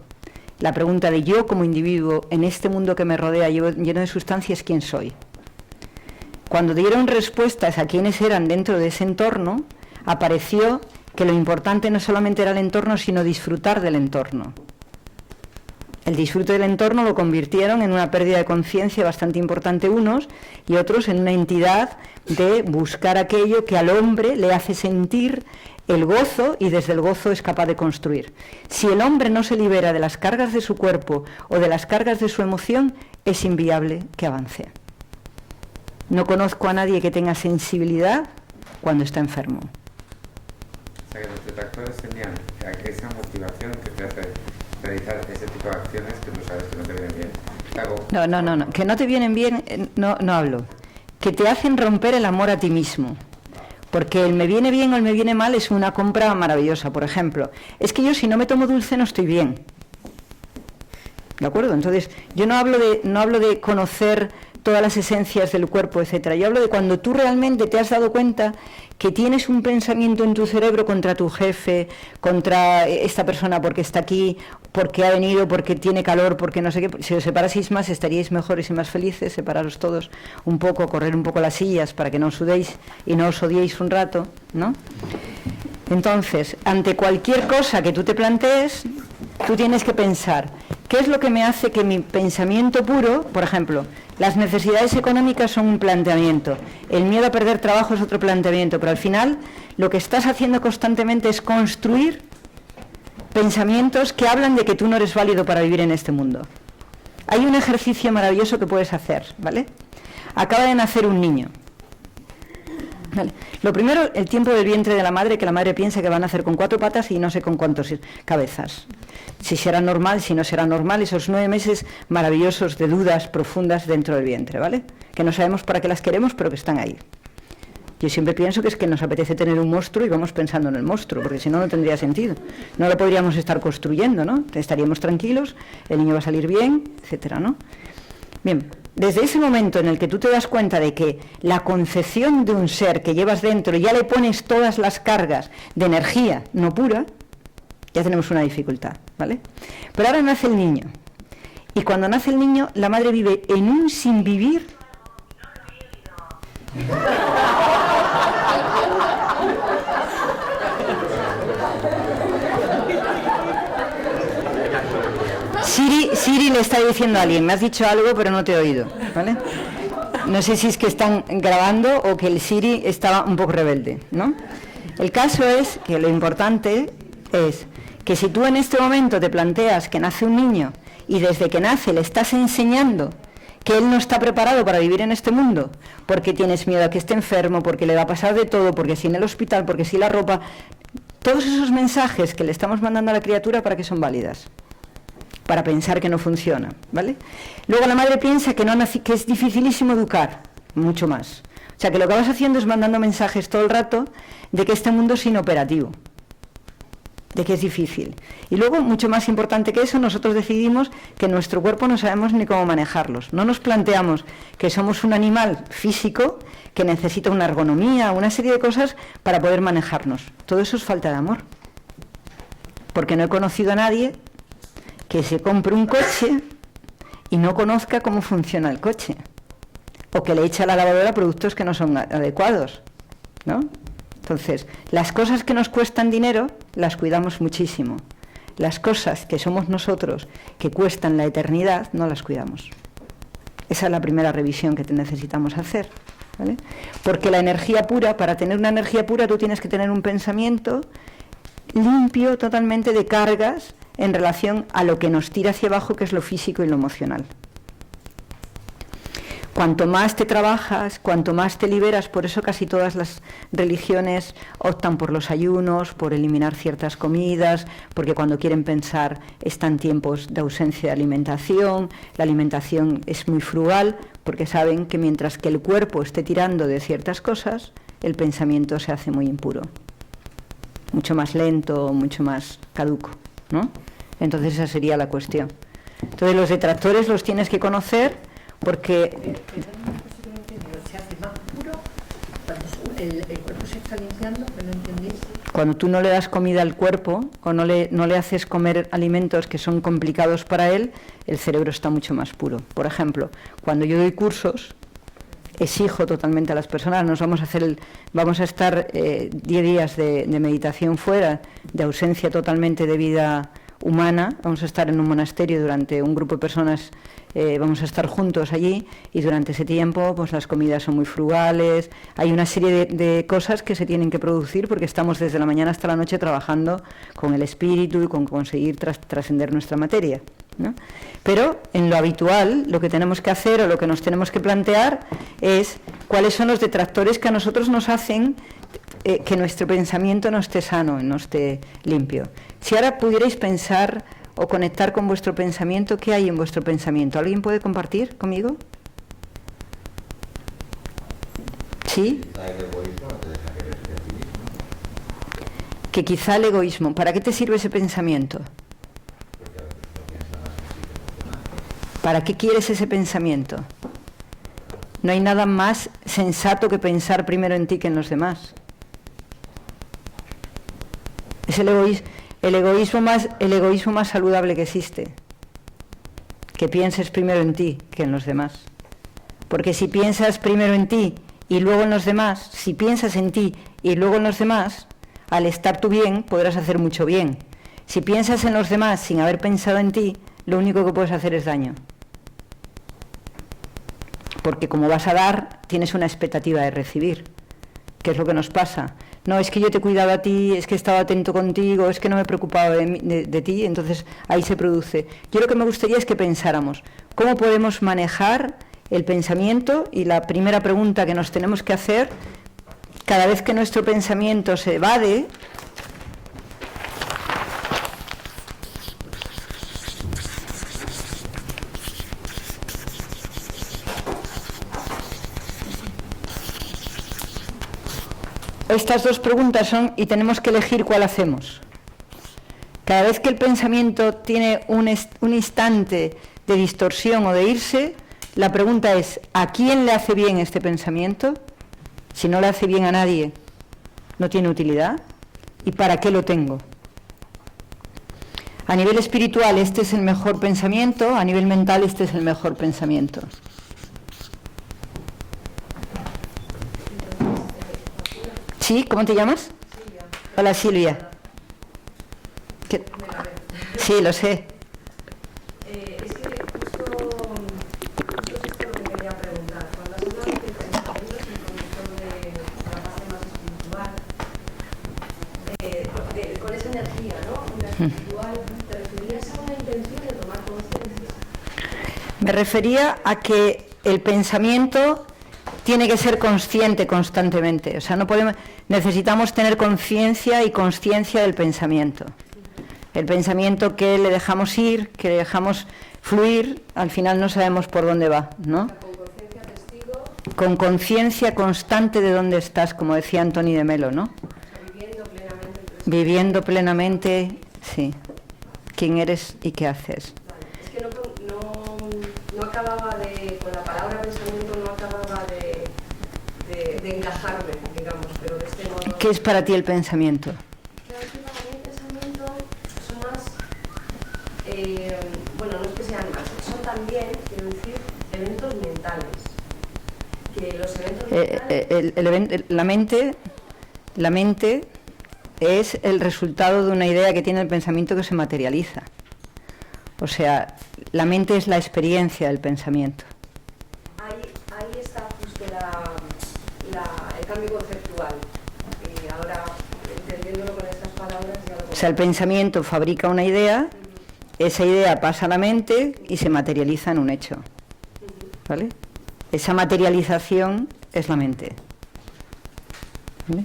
La pregunta de yo como individuo en este mundo que me rodea lleno de sustancias, ¿quién soy? Cuando dieron respuestas a quiénes eran dentro de ese entorno, apareció que lo importante no solamente era el entorno, sino disfrutar del entorno. El disfrute del entorno lo convirtieron en una pérdida de conciencia bastante importante unos, y otros en una entidad de buscar aquello que al hombre le hace sentir el gozo, y desde el gozo es capaz de construir. Si el hombre no se libera de las cargas de su cuerpo o de las cargas de su emoción, es inviable que avance. No conozco a nadie que tenga sensibilidad cuando está enfermo. O sea, que los detractores tenían esa motivación que te hace realizar ese tipo de acciones que tú sabes que no te vienen bien. No, que no te vienen bien, no hablo. Que te hacen romper el amor a ti mismo. Porque el me viene bien o el me viene mal es una compra maravillosa. Por ejemplo, es que yo si no me tomo dulce no estoy bien. ¿De acuerdo? Entonces, yo no hablo de conocer todas las esencias del cuerpo, etcétera. Yo hablo de cuando tú realmente te has dado cuenta que tienes un pensamiento en tu cerebro contra tu jefe, contra esta persona porque está aquí, porque ha venido, porque tiene calor, porque no sé qué. Si os separaseis más estaríais mejores y más felices, separaros todos un poco, correr un poco las sillas para que no sudéis y no os odiéis un rato, ¿no? Entonces, ante cualquier cosa que tú te plantees, tú tienes que pensar, ¿qué es lo que me hace que mi pensamiento puro, por ejemplo, las necesidades económicas son un planteamiento, el miedo a perder trabajo es otro planteamiento, pero al final lo que estás haciendo constantemente es construir pensamientos que hablan de que tú no eres válido para vivir en este mundo. Hay un ejercicio maravilloso que puedes hacer, ¿vale? Acaba de nacer un niño. Vale. Lo primero, el tiempo del vientre de la madre, que la madre piensa que va a nacer con 4 patas y no sé con cuántas cabezas. Si será normal, si no será normal, esos 9 meses maravillosos de dudas profundas dentro del vientre, ¿vale? Que no sabemos para qué las queremos, pero que están ahí. Yo siempre pienso que es que nos apetece tener un monstruo y vamos pensando en el monstruo, porque si no, no tendría sentido. No lo podríamos estar construyendo, ¿no? Estaríamos tranquilos, el niño va a salir bien, etcétera, ¿no? Bien, desde ese momento en el que tú te das cuenta de que la concepción de un ser que llevas dentro ya le pones todas las cargas de energía no pura, ya tenemos una dificultad, ¿vale? Pero ahora nace el niño, y cuando nace el niño, la madre vive en un sin vivir. Siri le está diciendo a alguien, me has dicho algo pero no te he oído, ¿vale? No sé si es que están grabando o que el Siri estaba un poco rebelde, ¿no? El caso es que lo importante es que si tú en este momento te planteas que nace un niño y desde que nace le estás enseñando que él no está preparado para vivir en este mundo, porque tienes miedo a que esté enfermo, porque le va a pasar de todo, porque si en el hospital, porque si la ropa, todos esos mensajes que le estamos mandando a la criatura, ¿para qué son válidas? Para pensar que no funciona, ¿vale? Luego la madre piensa que es dificilísimo educar, mucho más. O sea, que lo que vas haciendo es mandando mensajes todo el rato de que este mundo es inoperativo, de que es difícil. Y luego, mucho más importante que eso, nosotros decidimos que nuestro cuerpo no sabemos ni cómo manejarlos. No nos planteamos que somos un animal físico que necesita una ergonomía, una serie de cosas para poder manejarnos. Todo eso es falta de amor. Porque no he conocido a nadie que se compre un coche y no conozca cómo funciona el coche, o que le eche a la lavadora productos que no son adecuados, ¿no? Entonces, las cosas que nos cuestan dinero las cuidamos muchísimo. Las cosas que somos nosotros, que cuestan la eternidad, no las cuidamos. Esa es la primera revisión que necesitamos hacer, ¿vale? Porque la energía pura, para tener una energía pura, tú tienes que tener un pensamiento limpio totalmente de cargas en relación a lo que nos tira hacia abajo, que es lo físico y lo emocional. Cuanto más te trabajas, cuanto más te liberas, por eso casi todas las religiones optan por los ayunos, por eliminar ciertas comidas, porque cuando quieren pensar están tiempos de ausencia de alimentación, la alimentación es muy frugal, porque saben que mientras que el cuerpo esté tirando de ciertas cosas, el pensamiento se hace muy impuro, mucho más lento, mucho más caduco, ¿no? Entonces esa sería la cuestión. Entonces los detractores los tienes que conocer porque... ¿Se hace más puro cuando el cuerpo se está limpiando? ¿Que no entendéis? Cuando tú no le das comida al cuerpo o no le haces comer alimentos que son complicados para él, el cerebro está mucho más puro. Por ejemplo, cuando yo doy cursos, exijo totalmente a las personas, vamos a estar 10 días de meditación fuera, de ausencia totalmente de vida humana, vamos a estar en un monasterio durante un grupo de personas, vamos a estar juntos allí y durante ese tiempo pues las comidas son muy frugales, hay una serie de cosas que se tienen que producir porque estamos desde la mañana hasta la noche trabajando con el espíritu y con conseguir trascender nuestra materia, ¿no? Pero en lo habitual lo que tenemos que hacer o lo que nos tenemos que plantear es cuáles son los detractores que a nosotros nos hacen que nuestro pensamiento no esté sano, no esté limpio. Si ahora pudierais pensar o conectar con vuestro pensamiento, ¿qué hay en vuestro pensamiento? ¿Alguien puede compartir conmigo? ¿Sí? Que quizá el egoísmo. ¿Para qué te sirve ese pensamiento? ¿Para qué quieres ese pensamiento? No hay nada más sensato que pensar primero en ti que en los demás. Es el egoísmo más saludable que existe. Que pienses primero en ti que en los demás. Porque si piensas primero en ti y luego en los demás, si piensas en ti y luego en los demás, al estar tú bien podrás hacer mucho bien. Si piensas en los demás sin haber pensado en ti, lo único que puedes hacer es daño. Porque como vas a dar, tienes una expectativa de recibir, que es lo que nos pasa. No, es que yo te he cuidado a ti, es que he estado atento contigo, es que no me he preocupado de ti, entonces ahí se produce. Yo lo que me gustaría es que pensáramos, ¿cómo podemos manejar el pensamiento? Y la primera pregunta que nos tenemos que hacer, cada vez que nuestro pensamiento se evade, estas dos preguntas son, y tenemos que elegir cuál hacemos. Cada vez que el pensamiento tiene un instante de distorsión o de irse, la pregunta es, ¿a quién le hace bien este pensamiento? Si no le hace bien a nadie, no tiene utilidad. ¿Y para qué lo tengo? A nivel espiritual este es el mejor pensamiento, a nivel mental este es el mejor pensamiento. ¿Sí? ¿Cómo te llamas? Silvia. Hola, Silvia. ¿Qué? Sí, lo sé. Es que justo es esto lo que quería preguntar. Cuando has hablado de que el pensamiento es el conductor de la fase más espiritual, con esa energía, ¿no? Una espiritual, ¿te referías a una intención de tomar conciencia? Me refería a que el pensamiento tiene que ser consciente constantemente. O sea, necesitamos tener conciencia y consciencia del pensamiento. El pensamiento que le dejamos ir, que le dejamos fluir, al final no sabemos por dónde va, ¿no? Con conciencia testigo. Con conciencia constante de dónde estás, como decía Antoni de Melo, ¿no? Viviendo plenamente el presente. Viviendo plenamente, sí, quién eres y qué haces. Vale. Es que no acababa con la palabra pensamiento no acababa de encajarme, digamos, pero de este modo... ¿Qué es para ti el pensamiento? Claro, es que para mí el pensamiento son más, bueno, no es que sean más, son también, quiero decir, eventos mentales. Que los eventos mentales... La mente es el resultado de una idea que tiene el pensamiento que se materializa. O sea, la mente es la experiencia del pensamiento. Ahí está justo el cambio conceptual. Y ahora, entendiéndolo con estas palabras, ya lo... O sea, el pensamiento fabrica una idea, esa idea pasa a la mente y se materializa en un hecho. ¿Vale? Esa materialización es la mente. ¿Vale?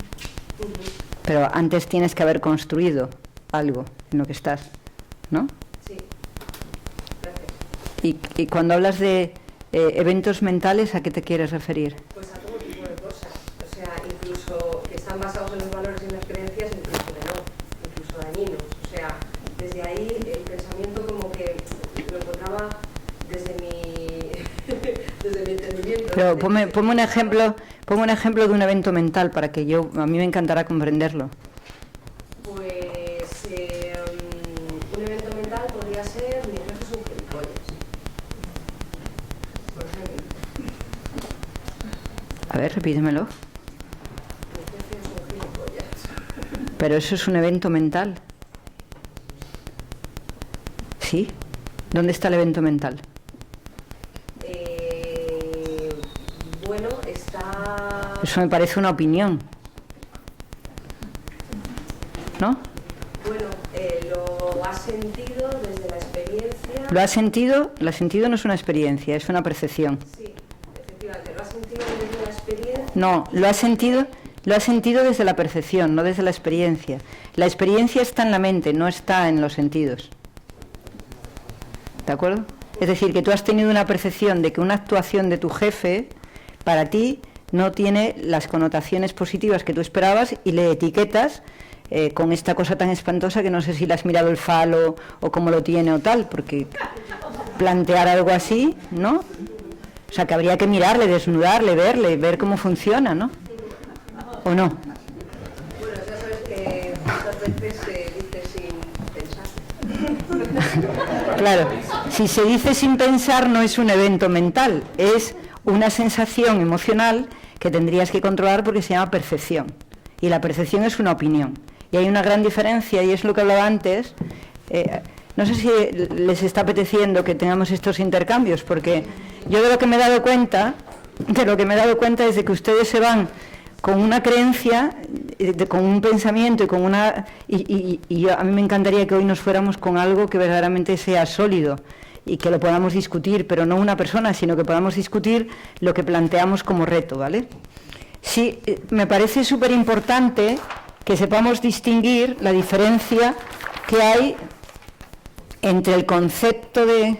Pero antes tienes que haber construido algo en lo que estás, ¿no? Sí. Gracias. Y cuando hablas de eventos mentales, ¿a qué te quieres referir? Pues a todo tipo de cosas, o sea, incluso que están basados en los valores y en las creencias, incluso de no, incluso dañinos. O sea, desde ahí el pensamiento como que lo encontraba desde mi entendimiento. Pero ponme un ejemplo de un evento mental para que a mí me encantará comprenderlo. Pues un evento mental podría ser mis jefes son gilipollas, por ejemplo. A ver, repítemelo. Mis jefes son gilipollas. Pero eso es un evento mental. ¿Sí? ¿Dónde está el evento mental? Bueno, está... Eso me parece una opinión. ¿No? Bueno, lo has sentido desde la experiencia... ¿Lo has sentido? Lo has sentido no es una experiencia, es una percepción. Sí, efectivamente, lo has sentido desde la experiencia... No, lo has sentido desde la percepción, no desde la experiencia. La experiencia está en la mente, no está en los sentidos. ¿De acuerdo? Es decir, que tú has tenido una percepción de que una actuación de tu jefe, para ti, no tiene las connotaciones positivas que tú esperabas y le etiquetas con esta cosa tan espantosa que no sé si le has mirado el falo o cómo lo tiene o tal, porque plantear algo así, ¿no? O sea, que habría que mirarle, desnudarle, verle, ver cómo funciona, ¿no? ¿O no? Bueno, ya sabes que muchas veces se dice sin pensar. Claro, si se dice sin pensar no es un evento mental, es una sensación emocional que tendrías que controlar porque se llama percepción. Y la percepción es una opinión. Y hay una gran diferencia, y es lo que hablaba antes. No sé si les está apeteciendo que tengamos estos intercambios, porque yo de lo que me he dado cuenta es de que ustedes se van con una creencia, con un pensamiento y con una... Y a mí me encantaría que hoy nos fuéramos con algo que verdaderamente sea sólido y que lo podamos discutir, pero no una persona, sino que podamos discutir lo que planteamos como reto, ¿vale? Sí, me parece súper importante que sepamos distinguir la diferencia que hay entre el concepto de...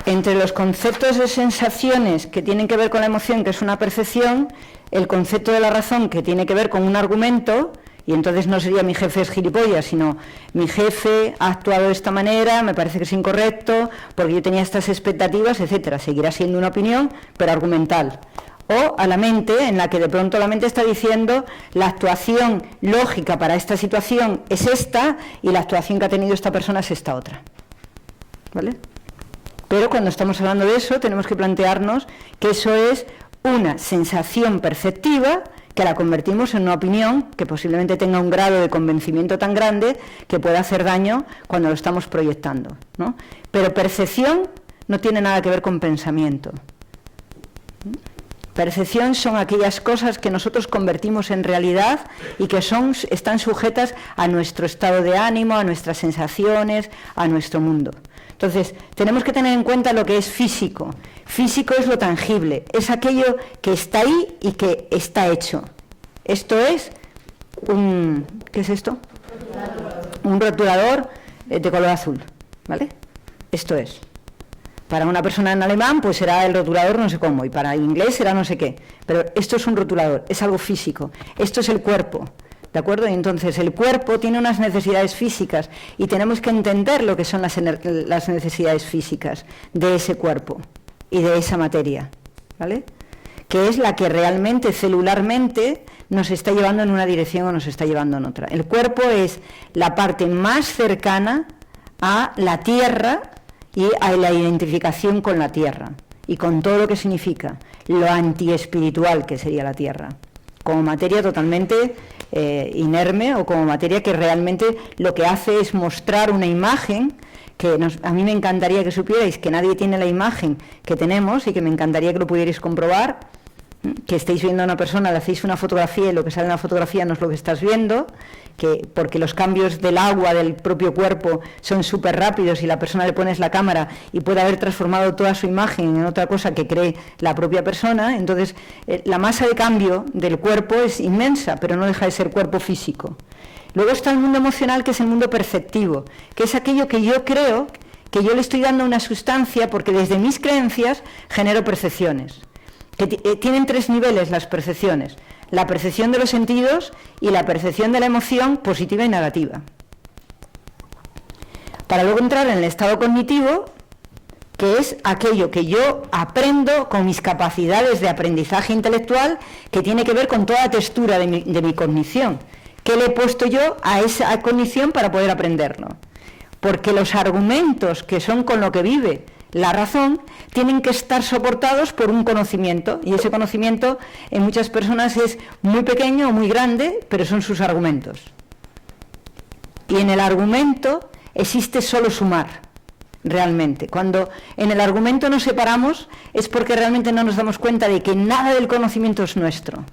Entre los conceptos de sensaciones que tienen que ver con la emoción, que es una percepción, el concepto de la razón, que tiene que ver con un argumento, y entonces no sería mi jefe es gilipollas, sino mi jefe ha actuado de esta manera, me parece que es incorrecto, porque yo tenía estas expectativas, etcétera. Seguirá siendo una opinión, pero argumental. O a la mente, en la que de pronto la mente está diciendo la actuación lógica para esta situación es esta, y la actuación que ha tenido esta persona es esta otra. ¿Vale? Pero cuando estamos hablando de eso, tenemos que plantearnos que eso es una sensación perceptiva que la convertimos en una opinión que posiblemente tenga un grado de convencimiento tan grande que pueda hacer daño cuando lo estamos proyectando, ¿no? Pero percepción no tiene nada que ver con pensamiento. Percepción son aquellas cosas que nosotros convertimos en realidad y que están sujetas a nuestro estado de ánimo, a nuestras sensaciones, a nuestro mundo. Entonces, tenemos que tener en cuenta lo que es físico. Físico es lo tangible, es aquello que está ahí y que está hecho. Esto es un... ¿qué es esto? Un rotulador de color azul, ¿vale? Esto es. Para una persona en alemán, pues será el rotulador no sé cómo, y para inglés será no sé qué. Pero esto es un rotulador, es algo físico. Esto es el cuerpo. ¿De acuerdo? Y entonces el cuerpo tiene unas necesidades físicas y tenemos que entender lo que son las necesidades físicas de ese cuerpo y de esa materia, ¿vale? Que es la que realmente, celularmente, nos está llevando en una dirección o nos está llevando en otra. El cuerpo es la parte más cercana a la Tierra y a la identificación con la Tierra y con todo lo que significa, lo antiespiritual que sería la Tierra, como materia totalmente inerme o como materia que realmente lo que hace es mostrar una imagen que a mí me encantaría que supierais que nadie tiene la imagen que tenemos y que me encantaría que lo pudierais comprobar, que estéis viendo a una persona, le hacéis una fotografía y lo que sale en la fotografía no es lo que estás viendo, porque los cambios del agua del propio cuerpo son súper rápidos y la persona le pones la cámara y puede haber transformado toda su imagen en otra cosa que cree la propia persona. Entonces la masa de cambio del cuerpo es inmensa, pero no deja de ser cuerpo físico. Luego está el mundo emocional, que es el mundo perceptivo, que es aquello que yo creo que yo le estoy dando una sustancia porque desde mis creencias genero percepciones, que tienen tres niveles las percepciones: la percepción de los sentidos y la percepción de la emoción positiva y negativa. Para luego entrar en el estado cognitivo, que es aquello que yo aprendo con mis capacidades de aprendizaje intelectual, que tiene que ver con toda la textura de mi cognición. ¿Qué le he puesto yo a esa cognición para poder aprenderlo? Porque los argumentos que son con lo que vive la razón tienen que estar soportados por un conocimiento, y ese conocimiento en muchas personas es muy pequeño o muy grande, pero son sus argumentos. Y en el argumento existe solo sumar, realmente. Cuando en el argumento nos separamos es porque realmente no nos damos cuenta de que nada del conocimiento es nuestro.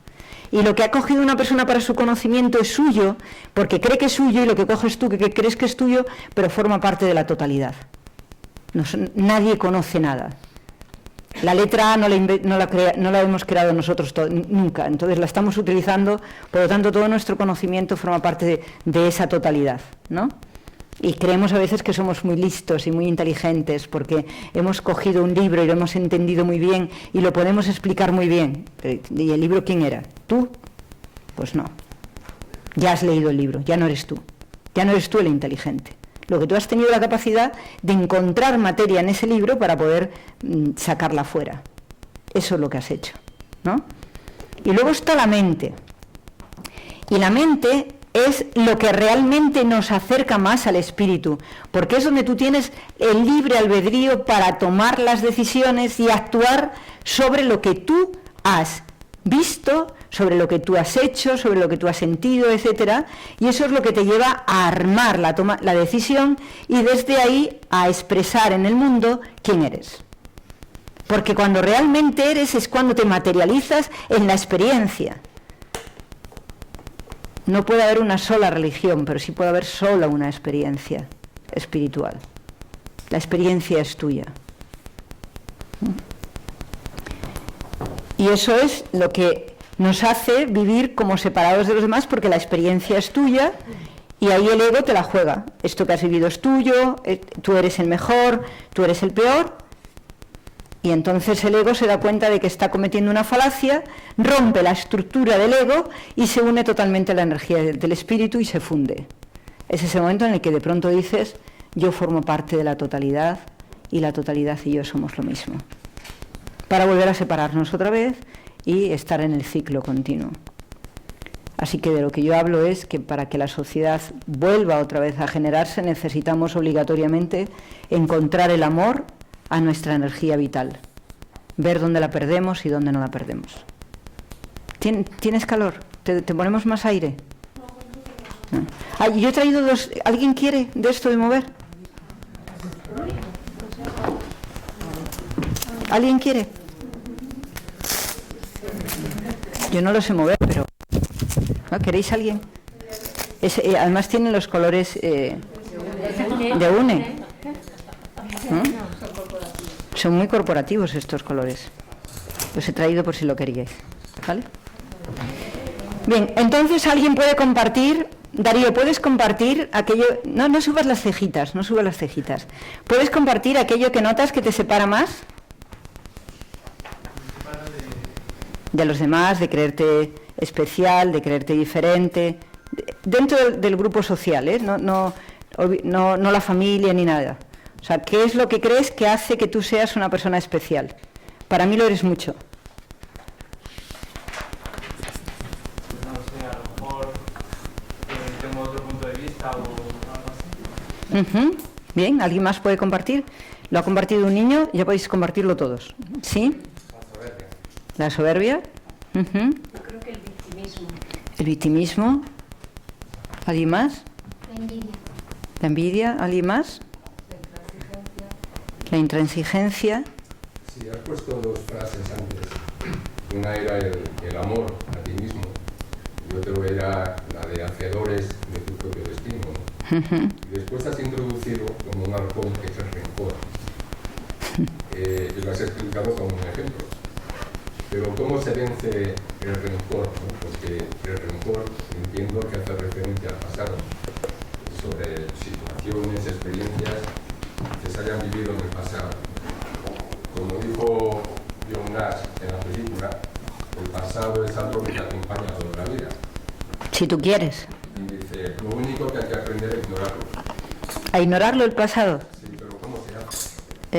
Y lo que ha cogido una persona para su conocimiento es suyo, porque cree que es suyo, y lo que coges tú, que crees que es tuyo, pero forma parte de la totalidad. Nadie conoce nada. La letra A no la hemos creado nosotros nunca, entonces la estamos utilizando, por lo tanto todo nuestro conocimiento forma parte de esa totalidad, ¿no? Y creemos a veces que somos muy listos y muy inteligentes porque hemos cogido un libro y lo hemos entendido muy bien y lo podemos explicar muy bien. ¿Y el libro quién era? ¿Tú? Pues no. Ya has leído el libro, ya no eres tú. Ya no eres tú el inteligente. Lo que tú has tenido la capacidad de encontrar materia en ese libro para poder sacarla fuera. Eso es lo que has hecho, ¿no? Y luego está la mente. Y la mente es lo que realmente nos acerca más al espíritu, porque es donde tú tienes el libre albedrío para tomar las decisiones y actuar sobre lo que tú has visto, sobre lo que tú has hecho, sobre lo que tú has sentido, etcétera, y eso es lo que te lleva a armar la decisión y desde ahí a expresar en el mundo quién eres. Porque cuando realmente eres es cuando te materializas en la experiencia. No puede haber una sola religión, pero sí puede haber sola una experiencia espiritual. La experiencia es tuya. Y eso es lo que nos hace vivir como separados de los demás, porque la experiencia es tuya y ahí el ego te la juega. Esto que has vivido es tuyo, tú eres el mejor, tú eres el peor. Y entonces el ego se da cuenta de que está cometiendo una falacia, rompe la estructura del ego y se une totalmente a la energía del espíritu y se funde. Es ese momento en el que de pronto dices, yo formo parte de la totalidad y la totalidad y yo somos lo mismo. Para volver a separarnos otra vez y estar en el ciclo continuo. Así que de lo que yo hablo es que para que la sociedad vuelva otra vez a generarse necesitamos obligatoriamente encontrar el amor a nuestra energía vital, ver dónde la perdemos y dónde no la perdemos. ¿Tienes calor? ¿Te ponemos más aire? No. Yo he traído dos. ¿Alguien quiere de esto de mover? ¿Alguien quiere? Yo no lo sé mover, pero... ¿No? ¿Queréis alguien? Además tienen los colores de UNE. ¿No? Son muy corporativos estos colores. Los he traído por si lo queríais. ¿Vale? Bien, entonces alguien puede compartir. Darío, ¿puedes compartir aquello? No subas las cejitas, no subas las cejitas. ¿Puedes compartir aquello que notas que te separa más de los demás, de creerte especial, de creerte diferente, dentro del grupo social, no la familia ni nada? O sea, ¿qué es lo que crees que hace que tú seas una persona especial? Para mí lo eres mucho. No sé, a lo mejor tengo otro punto de vista o algo así. Bien, ¿alguien más puede compartir? Lo ha compartido un niño, ya podéis compartirlo todos. ¿Sí? La soberbia. Yo creo que el victimismo. El victimismo. ¿Alguien más? La envidia. La envidia. ¿Alguien más? La intransigencia. Sí, has puesto dos frases antes. Una era el amor a ti mismo y otra era la de hacedores de tu propio destino, ¿no? Y después has introducido como un arcón que es el rencor. Y lo has explicado como un ejemplo. Pero ¿cómo se vence el rencor? ¿No? Porque el rencor entiendo que hace referencia al pasado, sobre situaciones, experiencias que se hayan vivido en el pasado. Como dijo John Nash en la película, el pasado es algo que te acompaña toda la vida. Si tú quieres. Y dice, lo único que hay que aprender es ignorarlo. ¿A ignorarlo el pasado? Sí, pero ¿cómo se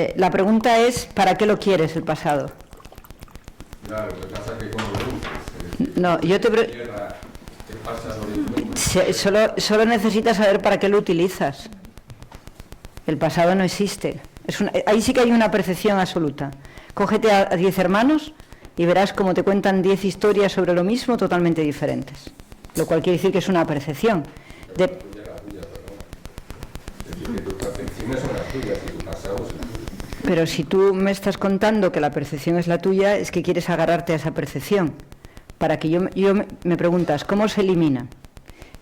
hace? La pregunta es, ¿para qué lo quieres el pasado? Claro, lo que pasa es que como lo dices, No, yo te... ¿qué pasa? Solo necesitas saber para qué lo utilizas. El pasado no existe. Ahí sí que hay una percepción absoluta. Cógete a 10 hermanos y verás cómo te cuentan 10 historias sobre lo mismo totalmente diferentes. Lo cual quiere decir que es una percepción. Es decir, que tus percepciones son las tuyas y tu pasado es el tuyo. Pero si tú me estás contando que la percepción es la tuya, es que quieres agarrarte a esa percepción. Para que yo me preguntas, ¿cómo se elimina?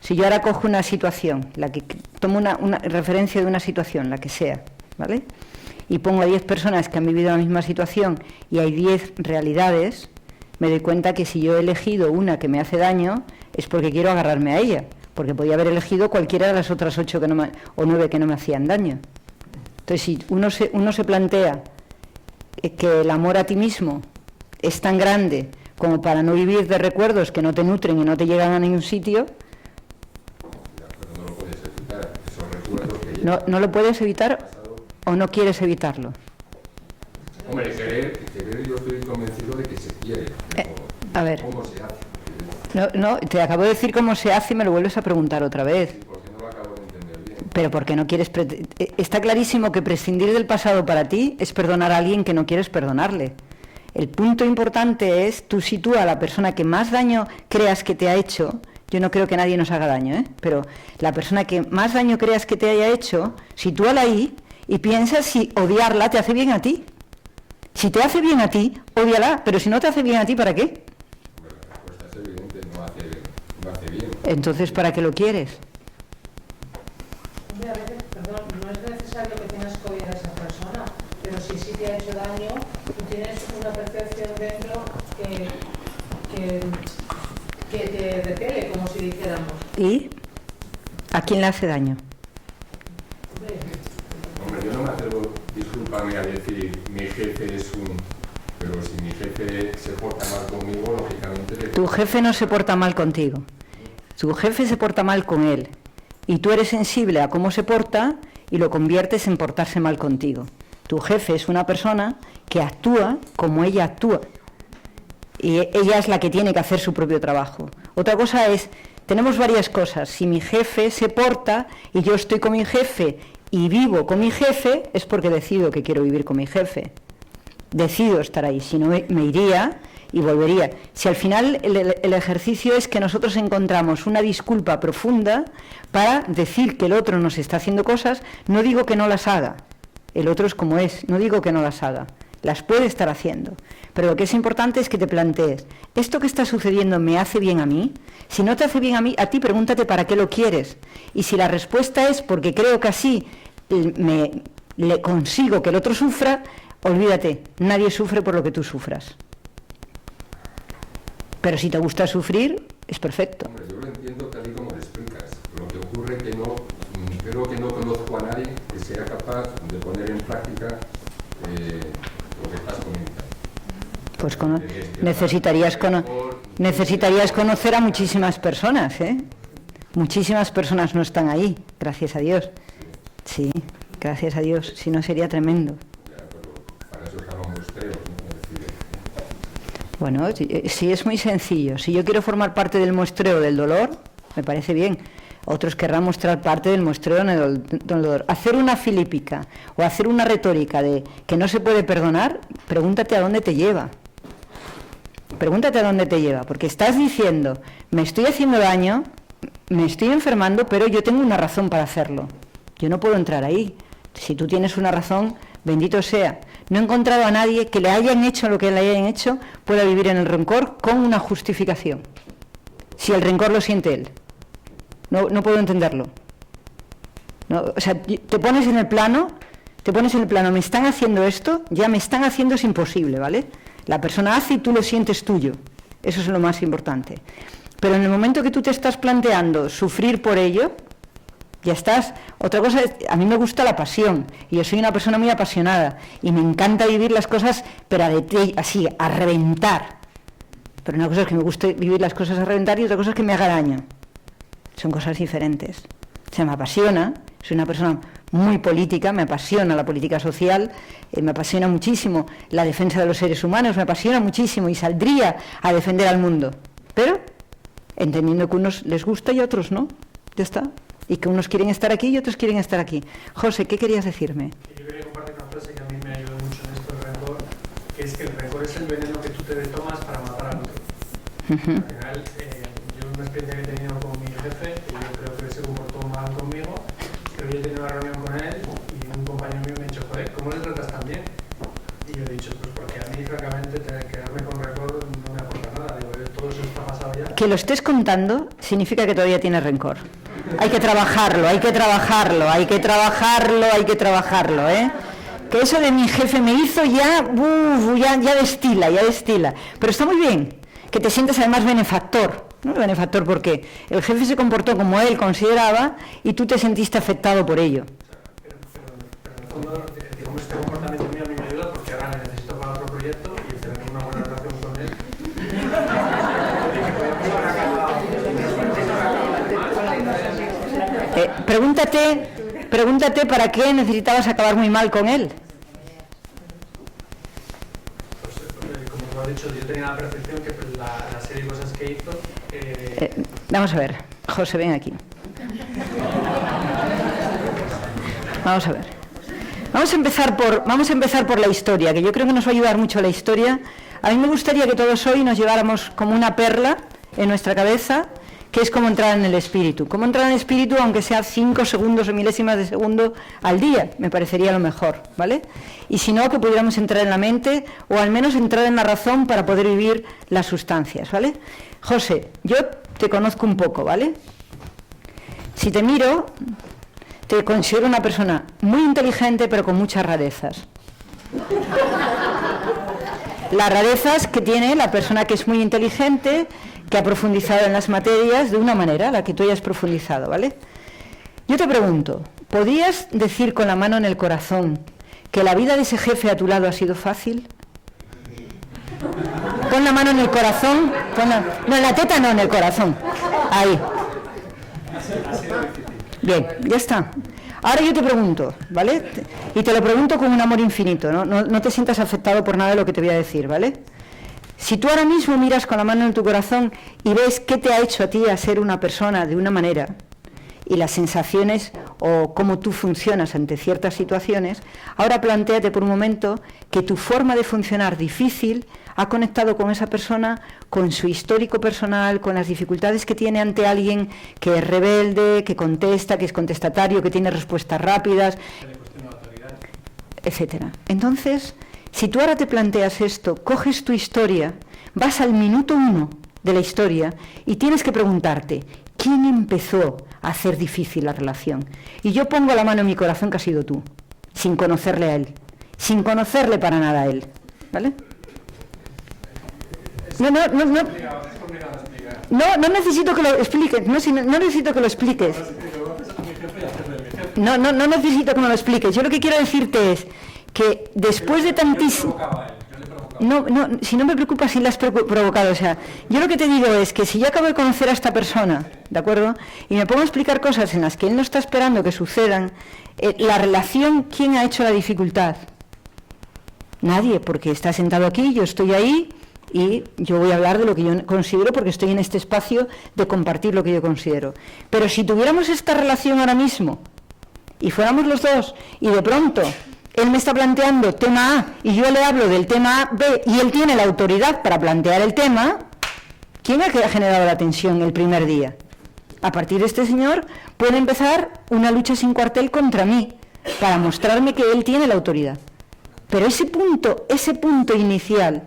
Si yo ahora cojo una situación, la que tomo una referencia de una situación, la que sea, ¿vale? Y pongo a 10 personas que han vivido la misma situación y hay 10 realidades, me doy cuenta que si yo he elegido una que me hace daño, es porque quiero agarrarme a ella, porque podía haber elegido cualquiera de las otras 8 o 9 que no me hacían daño. Entonces, si uno se plantea que el amor a ti mismo es tan grande como para no vivir de recuerdos que no te nutren y no te llegan a ningún sitio. No lo puedes evitar, esos recuerdos que ¿No lo puedes evitar o no quieres evitarlo? Hombre, querer, yo estoy convencido de que se quiere, pero a ver. ¿cómo se hace? No, te acabo de decir cómo se hace y me lo vuelves a preguntar otra vez. Sí, porque no lo acabo de entender bien. Pero porque no quieres... Está clarísimo que prescindir del pasado para ti es perdonar a alguien que no quieres perdonarle. El punto importante es, tú sitúa a la persona que más daño creas que te ha hecho. Yo no creo que nadie nos haga daño, ¿eh? Pero la persona que más daño creas que te haya hecho, sitúala ahí y piensa si odiarla te hace bien a ti. Si te hace bien a ti, ódiala, pero si no te hace bien a ti, ¿para qué? Bueno, la respuesta es evidente, no hace bien. Entonces, ¿para qué lo quieres? Hombre, a veces, perdón, no es necesario que tengas que odiar a esa persona, pero si sí te ha hecho daño, tú tienes una percepción dentro que te repele, como si dijéramos. ¿Y a quién le hace daño? Hombre, yo no me atrevo, discúlpame, a decir mi jefe es un... Pero si mi jefe se porta mal conmigo, lógicamente... Tu jefe no se porta mal contigo. Tu jefe se porta mal con él. Y tú eres sensible a cómo se porta y lo conviertes en portarse mal contigo. Tu jefe es una persona que actúa como ella actúa. Y ella es la que tiene que hacer su propio trabajo. Otra cosa es, tenemos varias cosas. Si mi jefe se porta y yo estoy con mi jefe y vivo con mi jefe, es porque decido que quiero vivir con mi jefe. Decido estar ahí, si no me iría y volvería. Si al final el ejercicio es que nosotros encontramos una disculpa profunda para decir que el otro nos está haciendo cosas, no digo que no las haga, el otro es como es, no digo que no las haga, las puede estar haciendo, pero lo que es importante es que te plantees, ¿esto que está sucediendo me hace bien a mí? Si no te hace bien a ti, pregúntate para qué lo quieres, y si la respuesta es porque creo que así le consigo que el otro sufra, olvídate, nadie sufre por lo que tú sufras. Pero si te gusta sufrir, es perfecto. Hombre, yo lo entiendo tal y como lo explicas. Lo que ocurre es que creo que no conozco a nadie que sea capaz de poner en práctica lo que estás comentando. Pues necesitarías conocer a muchísimas personas, ¿eh? Muchísimas personas no están ahí, gracias a Dios. Sí, gracias a Dios, si no sería tremendo. Para eso estamos muestreos, ¿no? Bueno, sí, es muy sencillo. Si yo quiero formar parte del muestreo del dolor, me parece bien. Otros querrán mostrar parte del muestreo del dolor. Hacer una filípica o hacer una retórica de que no se puede perdonar, pregúntate a dónde te lleva. Pregúntate a dónde te lleva, porque estás diciendo, me estoy haciendo daño, me estoy enfermando, pero yo tengo una razón para hacerlo. Yo no puedo entrar ahí. Si tú tienes una razón, bendito sea. No he encontrado a nadie que le hayan hecho lo que le hayan hecho pueda vivir en el rencor con una justificación. Si el rencor lo siente él. No puedo entenderlo. No, o sea, te pones en el plano, me están haciendo esto, ya me están haciendo, es imposible, ¿vale? La persona hace y tú lo sientes tuyo. Eso es lo más importante. Pero en el momento que tú te estás planteando sufrir por ello, ya estás. Otra cosa es, a mí me gusta la pasión, y yo soy una persona muy apasionada, y me encanta vivir las cosas, pero así, a reventar. Pero una cosa es que me guste vivir las cosas a reventar y otra cosa es que me haga daño. Son cosas diferentes. O sea, me apasiona, soy una persona muy política, me apasiona la política social, me apasiona muchísimo la defensa de los seres humanos, me apasiona muchísimo y saldría a defender al mundo. Pero entendiendo que a unos les gusta y a otros no. Ya está. Y que unos quieren estar aquí y otros quieren estar aquí. José, ¿qué querías decirme? Yo quería compartir una frase que a mí me ayudó mucho en esto del rencor, que es que el rencor es el veneno que tú te tomas para matar al otro. Al final, yo una experiencia que he tenido con mi jefe, que yo creo que se comportó mal conmigo, pero yo he tenido una reunión con él y un compañero mío me ha dicho, joder, ¿cómo le tratas tan bien? Y yo he dicho, pues porque a mí, francamente, quedarme con rencor no me aporta nada. Digo, todo eso está pasado ya. Que lo estés contando significa que todavía tienes rencor. Hay que trabajarlo, ¿eh? Que eso de mi jefe me hizo ya destila. Pero está muy bien que te sientas además benefactor, ¿no? Benefactor porque el jefe se comportó como él consideraba y tú te sentiste afectado por ello. Pero en el fondo, digamos, este comportamiento mío a mí me ayuda porque ahora le necesito para otro proyecto y tener una buena relación con él. Pregúntate para qué necesitabas acabar muy mal con él. Como lo has dicho, yo tenía la percepción que la serie de cosas que hizo... Vamos a ver, José, ven aquí. Vamos a ver. Vamos a empezar por la historia, que yo creo que nos va a ayudar mucho la historia. A mí me gustaría que todos hoy nos lleváramos como una perla en nuestra cabeza, que es como entrar en el espíritu. Como entrar en el espíritu, aunque sea 5 segundos o milésimas de segundo al día, me parecería lo mejor, ¿vale? Y si no, que pudiéramos entrar en la mente, o al menos entrar en la razón para poder vivir las sustancias, ¿vale? José, yo te conozco un poco, ¿vale? Si te miro, te considero una persona muy inteligente, pero con muchas rarezas. Las rarezas que tiene la persona que es muy inteligente, que ha profundizado en las materias de una manera, la que tú hayas profundizado, ¿vale? Yo te pregunto, ¿podrías decir con la mano en el corazón que la vida de ese jefe a tu lado ha sido fácil? Pon la mano en el corazón, no, en la teta no, en el corazón. Ahí. Bien, ya está. Ahora yo te pregunto, ¿vale? Y te lo pregunto con un amor infinito, ¿no? No te sientas afectado por nada de lo que te voy a decir, ¿vale? Si tú ahora mismo miras con la mano en tu corazón y ves qué te ha hecho a ti a ser una persona de una manera, y las sensaciones o cómo tú funcionas ante ciertas situaciones, ahora plantéate por un momento que tu forma de funcionar difícil ha conectado con esa persona, con su histórico personal, con las dificultades que tiene ante alguien que es rebelde, que contesta, que es contestatario, que tiene respuestas rápidas, etcétera. Entonces, si tú ahora te planteas esto, coges tu historia, vas al minuto 1 de la historia y tienes que preguntarte, ¿quién empezó a hacer difícil la relación? Y yo pongo la mano en mi corazón que has sido tú, sin conocerle a él, sin conocerle para nada a él, ¿vale? No necesito que lo expliques, no necesito que lo expliques. No necesito que me lo expliques. Yo lo que quiero decirte es que después de tantísimo... No, si no me preocupa si la has provocado, o sea, yo lo que te digo es que si yo acabo de conocer a esta persona, ¿de acuerdo? Y me pongo a explicar cosas en las que él no está esperando que sucedan, la relación, ¿quién ha hecho la dificultad? Nadie, porque está sentado aquí, yo estoy ahí y yo voy a hablar de lo que yo considero porque estoy en este espacio de compartir lo que yo considero. Pero si tuviéramos esta relación ahora mismo y fuéramos los dos y de pronto... él me está planteando tema A y yo le hablo del tema B y él tiene la autoridad para plantear el tema, ¿quién ha generado la tensión el primer día? A partir de este señor puede empezar una lucha sin cuartel contra mí para mostrarme que él tiene la autoridad. Pero ese punto inicial,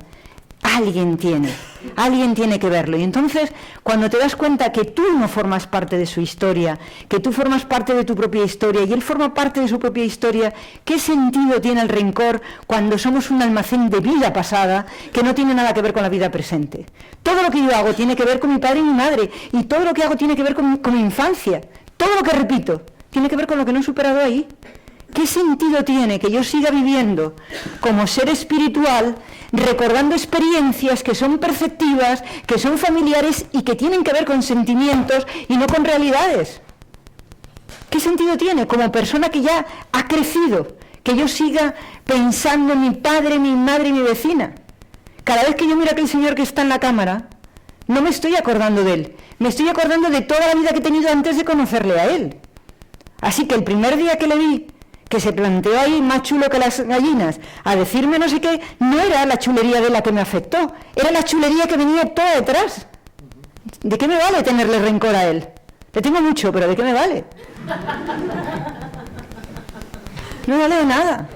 alguien tiene que verlo. Y entonces, cuando te das cuenta que tú no formas parte de su historia, que tú formas parte de tu propia historia y él forma parte de su propia historia, ¿qué sentido tiene el rencor cuando somos un almacén de vida pasada que no tiene nada que ver con la vida presente? Todo lo que yo hago tiene que ver con mi padre y mi madre, y todo lo que hago tiene que ver con mi infancia. Todo lo que repito tiene que ver con lo que no he superado ahí. ¿Qué sentido tiene que yo siga viviendo como ser espiritual, recordando experiencias que son perceptivas, que son familiares y que tienen que ver con sentimientos y no con realidades? ¿Qué sentido tiene como persona que ya ha crecido, que yo siga pensando en mi padre, mi madre y mi vecina? Cada vez que yo miro a aquel señor que está en la cámara, no me estoy acordando de él, me estoy acordando de toda la vida que he tenido antes de conocerle a él. Así que el primer día que le vi, que se planteó ahí más chulo que las gallinas, a decirme no sé qué, no era la chulería de la que me afectó, era la chulería que venía toda detrás. ¿De qué me vale tenerle rencor a él? Le tengo mucho, pero ¿de qué me vale? No vale de nada.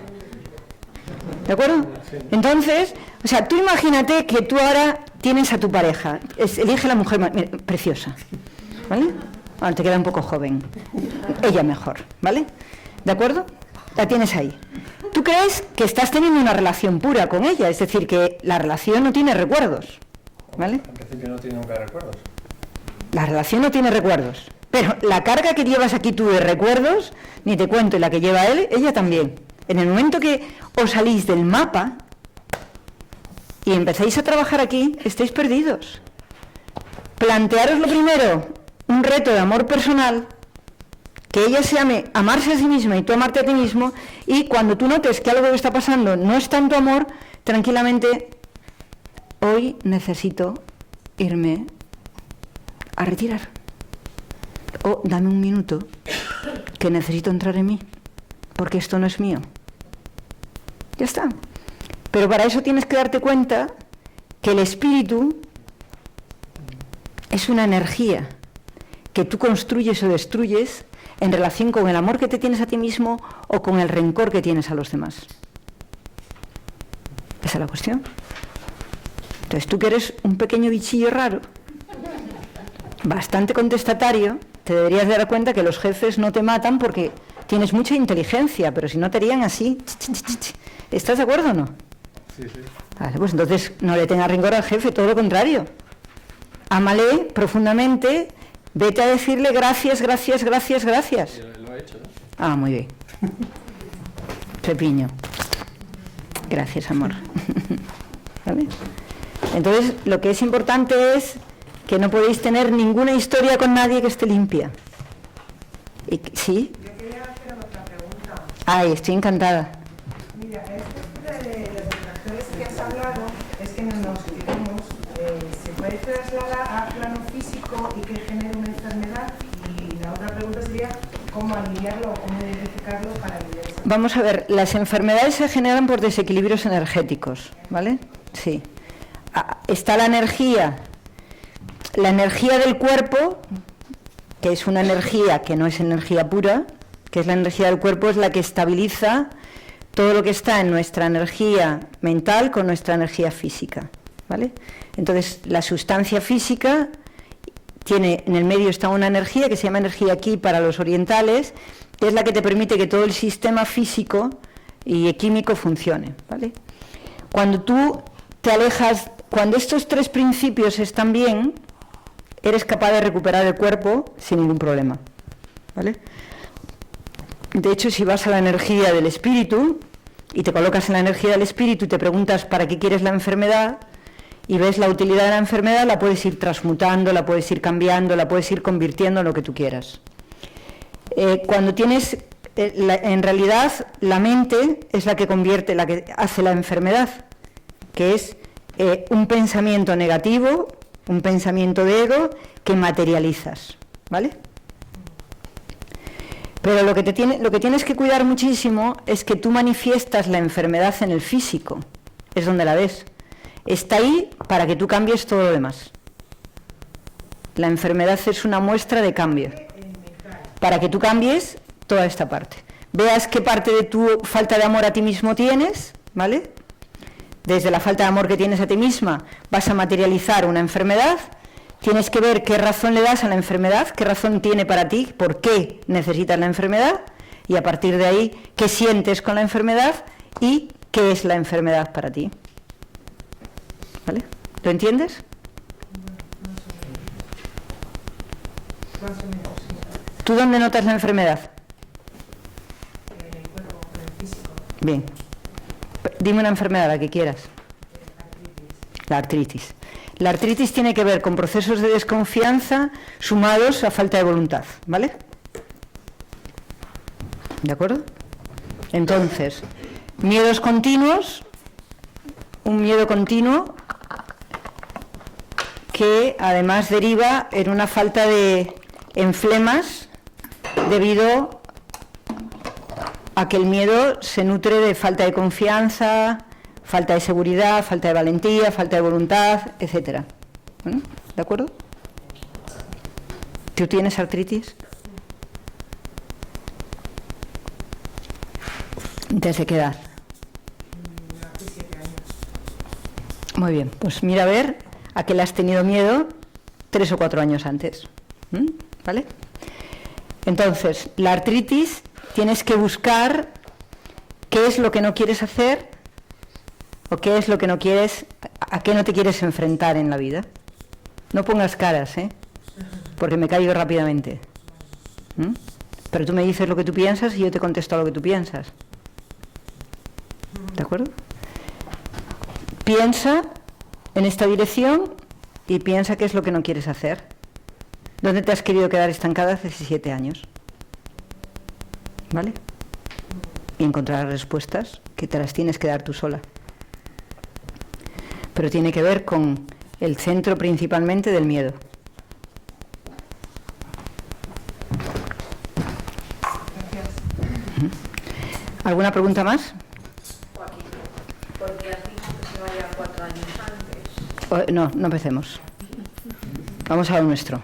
¿De acuerdo? Entonces, o sea, tú imagínate que tú ahora tienes a tu pareja, elige la mujer preciosa, ¿vale? Bueno, te queda un poco joven, ella mejor, ¿vale? ¿De acuerdo? La tienes ahí. Tú crees que estás teniendo una relación pura con ella, es decir, que la relación no tiene recuerdos, ¿vale? En principio no tiene nunca recuerdos. La relación no tiene recuerdos, pero la carga que llevas aquí tú de recuerdos, ni te cuento, y la que lleva él, ella también. En el momento que os salís del mapa y empezáis a trabajar aquí, estáis perdidos. Plantearos lo primero, un reto de amor personal, Que ella se ame, amarse a sí misma y tú amarte a ti mismo, y cuando tú notes que algo que está pasando no es tanto amor, tranquilamente, hoy necesito irme a retirar. O dame un minuto, que necesito entrar en mí, porque esto no es mío. Ya está. Pero para eso tienes que darte cuenta que el espíritu es una energía que tú construyes o destruyes en relación con el amor que te tienes a ti mismo o con el rencor que tienes a los demás. Esa es la cuestión. Entonces tú que eres un pequeño bichillo raro, bastante contestatario, te deberías dar cuenta que los jefes no te matan porque tienes mucha inteligencia, pero si no te harían así. ¿Estás de acuerdo o no? Sí, sí. Vale, pues entonces no le tengas rencor al jefe, todo lo contrario. Ámale profundamente, vete a decirle gracias, gracias, gracias, gracias. Sí, lo ha hecho, ¿no? Ah, muy bien. Pepiño. Gracias, amor. ¿Vale? Entonces, lo que es importante es que no podéis tener ninguna historia con nadie que esté limpia. ¿Sí? Yo quería hacer otra pregunta. Ay, estoy encantada. Mira, esto de los factores que has hablado es que nos queremos, se puede trasladar a plano físico y que genere una enfermedad, y la otra pregunta sería cómo alinearlo o cómo identificarlo para aliviar esa. Vamos a ver, las enfermedades se generan por desequilibrios energéticos, ¿vale? Sí. Está la energía del cuerpo, que es una energía que no es energía pura, que es la energía del cuerpo, es la que estabiliza todo lo que está en nuestra energía mental con nuestra energía física, ¿vale? Entonces, la sustancia física tiene, en el medio está una energía que se llama energía ki para los orientales, que es la que te permite que todo el sistema físico y químico funcione, ¿vale? Cuando tú te alejas, cuando estos tres principios están bien, eres capaz de recuperar el cuerpo sin ningún problema, ¿vale? De hecho, si vas a la energía del espíritu y te colocas en la energía del espíritu y te preguntas para qué quieres la enfermedad y ves la utilidad de la enfermedad, la puedes ir transmutando, la puedes ir cambiando, la puedes ir convirtiendo en lo que tú quieras. Cuando tienes, en realidad, la mente es la que convierte, la que hace la enfermedad, que es un pensamiento negativo, un pensamiento de ego que materializas, ¿vale? Pero lo que tienes que cuidar muchísimo es que tú manifiestas la enfermedad en el físico, es donde la ves. Está ahí para que tú cambies todo lo demás. La enfermedad es una muestra de cambio, para que tú cambies toda esta parte. Veas qué parte de tu falta de amor a ti mismo tienes, ¿vale? Desde la falta de amor que tienes a ti misma vas a materializar una enfermedad, tienes que ver qué razón le das a la enfermedad, qué razón tiene para ti, por qué necesitas la enfermedad, y a partir de ahí, qué sientes con la enfermedad y qué es la enfermedad para ti. ¿Vale? ¿Lo entiendes? Más o menos, sí. ¿Tú dónde notas la enfermedad? En el cuerpo, en el físico. Bien. Dime una enfermedad, la que quieras. La artritis. La artritis tiene que ver con procesos de desconfianza sumados a falta de voluntad, ¿vale? ¿De acuerdo? Entonces, miedos continuos, un miedo continuo que además deriva en una falta de enflemas debido a que el miedo se nutre de falta de confianza, falta de seguridad, falta de valentía, falta de voluntad, etcétera. ¿De acuerdo? ¿Tú tienes artritis? ¿Desde qué edad? Hace 7 años. Muy bien, pues mira a ver a qué le has tenido miedo 3 o 4 años antes. ¿Vale? Entonces, la artritis, tienes que buscar qué es lo que no quieres hacer o qué es lo que no quieres, a qué no te quieres enfrentar en la vida. No pongas caras, porque me caigo rápidamente. Pero tú me dices lo que tú piensas y yo te contesto a lo que tú piensas. ¿De acuerdo? Piensa en esta dirección y piensa qué es lo que no quieres hacer. ¿Dónde te has querido quedar estancada hace 17 años? ¿vale? Y encontrar respuestas que te las tienes que dar tú sola. Pero tiene que ver con el centro principalmente del miedo. ¿Alguna pregunta más? Joaquín, ¿por qué has dicho que se vaya 4 años antes? No empecemos. Vamos a lo nuestro.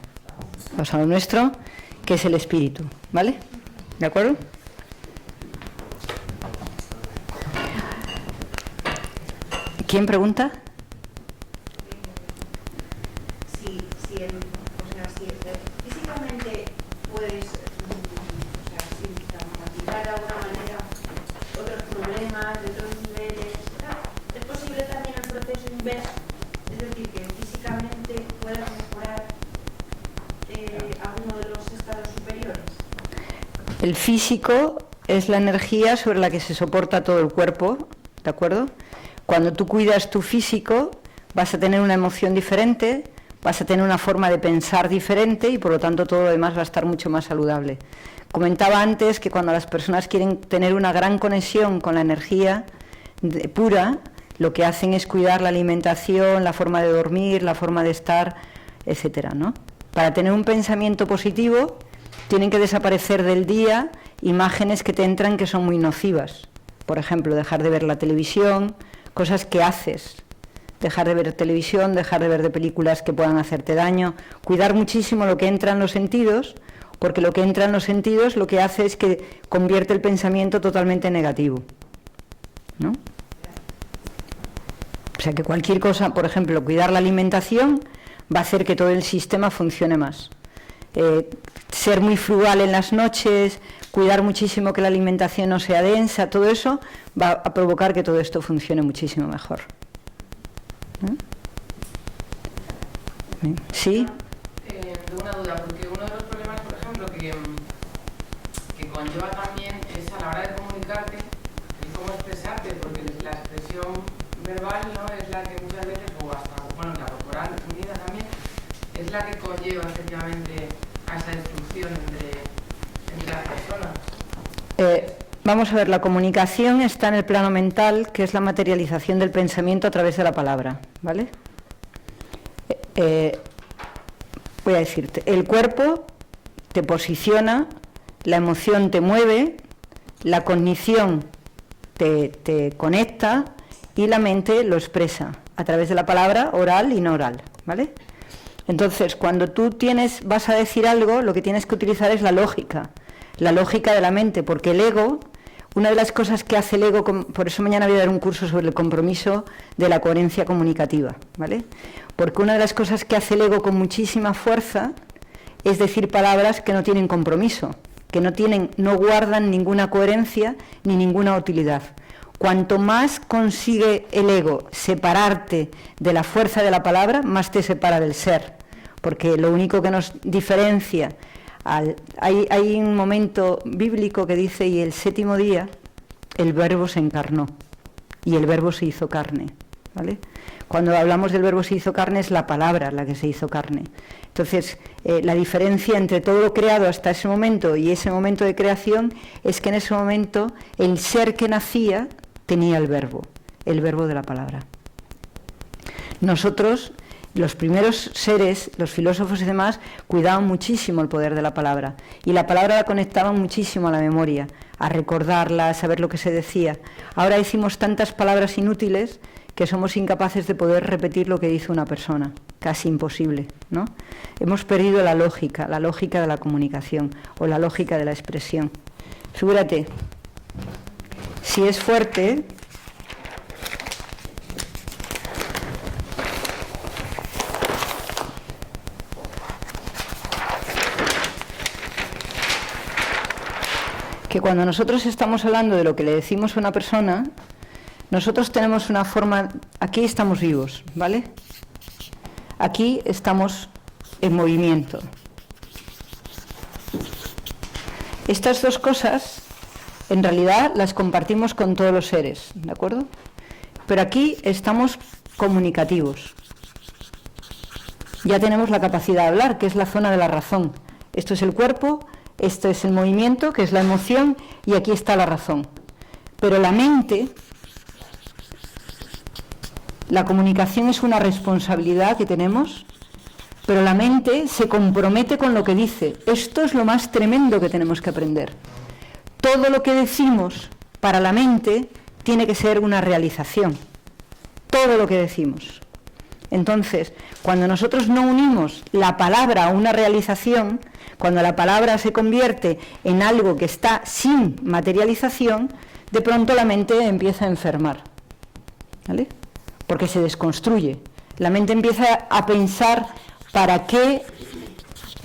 Vamos a lo nuestro, que es el espíritu, ¿vale? ¿De acuerdo? ¿Quién pregunta? Si físicamente puedes, sintomatizar de alguna manera otros problemas de otros niveles, ¿es posible también el proceso inverso? Es decir, que físicamente puedas mejorar alguno de los estados superiores. El físico es la energía sobre la que se soporta todo el cuerpo, ¿de acuerdo? Cuando tú cuidas tu físico, vas a tener una emoción diferente, vas a tener una forma de pensar diferente y por lo tanto todo lo demás va a estar mucho más saludable. Comentaba antes que cuando las personas quieren tener una gran conexión con la energía pura, lo que hacen es cuidar la alimentación, la forma de dormir, la forma de estar, etcétera, ¿no? Para tener un pensamiento positivo, tienen que desaparecer del día imágenes que te entran que son muy nocivas. Por ejemplo, dejar de ver la televisión, cosas que haces. Dejar de ver televisión, dejar de ver de películas que puedan hacerte daño. Cuidar muchísimo lo que entra en los sentidos, porque lo que entra en los sentidos lo que hace es que convierte el pensamiento totalmente negativo, ¿no? O sea que cualquier cosa, por ejemplo, cuidar la alimentación va a hacer que todo el sistema funcione más. Ser muy frugal en las noches, cuidar muchísimo que la alimentación no sea densa, todo eso va a provocar que todo esto funcione muchísimo mejor. ¿Sí? Tengo una duda, porque uno de los problemas, por ejemplo, que conlleva también es a la hora de comunicarte y cómo expresarte, porque la expresión verbal, ¿no?, es la que muchas veces, o hasta, bueno, la corporal, unida también, es la que conlleva efectivamente a esa destrucción entre las personas. Vamos a ver, la comunicación está en el plano mental, que es la materialización del pensamiento a través de la palabra, ¿vale? Voy a decirte, el cuerpo te posiciona, la emoción te mueve, la cognición te conecta y la mente lo expresa a través de la palabra oral y no oral, ¿vale? Entonces, cuando tú vas a decir algo, lo que tienes que utilizar es la lógica de la mente, porque el ego, una de las cosas que hace el ego, por eso mañana voy a dar un curso sobre el compromiso de la coherencia comunicativa, ¿vale? Porque una de las cosas que hace el ego con muchísima fuerza es decir palabras que no tienen compromiso, que no guardan ninguna coherencia ni ninguna utilidad. Cuanto más consigue el ego separarte de la fuerza de la palabra, más te separa del ser, porque lo único que nos diferencia, hay un momento bíblico que dice, y el séptimo día el verbo se encarnó, y el verbo se hizo carne, ¿vale? Cuando hablamos del verbo se hizo carne, es la palabra la que se hizo carne. Entonces, la diferencia entre todo lo creado hasta ese momento y ese momento de creación es que en ese momento el ser que nacía tenía el verbo de la palabra. Nosotros, los primeros seres, los filósofos y demás, cuidaban muchísimo el poder de la palabra, y la palabra la conectaban muchísimo a la memoria, a recordarla, a saber lo que se decía. Ahora decimos tantas palabras inútiles que somos incapaces de poder repetir lo que dice una persona, casi imposible, ¿no? Hemos perdido la lógica de la comunicación o la lógica de la expresión. Figúrate, si es fuerte, que cuando nosotros estamos hablando de lo que le decimos a una persona, nosotros tenemos una forma, aquí estamos vivos, ¿vale? Aquí estamos en movimiento. Estas dos cosas, en realidad, las compartimos con todos los seres, ¿de acuerdo? Pero aquí estamos comunicativos. Ya tenemos la capacidad de hablar, que es la zona de la razón. Esto es el cuerpo, esto es el movimiento, que es la emoción, y aquí está la razón. Pero la mente, la comunicación es una responsabilidad que tenemos, pero la mente se compromete con lo que dice. Esto es lo más tremendo que tenemos que aprender. Todo lo que decimos para la mente tiene que ser una realización. Todo lo que decimos. Entonces, cuando nosotros no unimos la palabra a una realización, cuando la palabra se convierte en algo que está sin materialización, de pronto la mente empieza a enfermar, ¿vale? Porque se desconstruye. La mente empieza a pensar para qué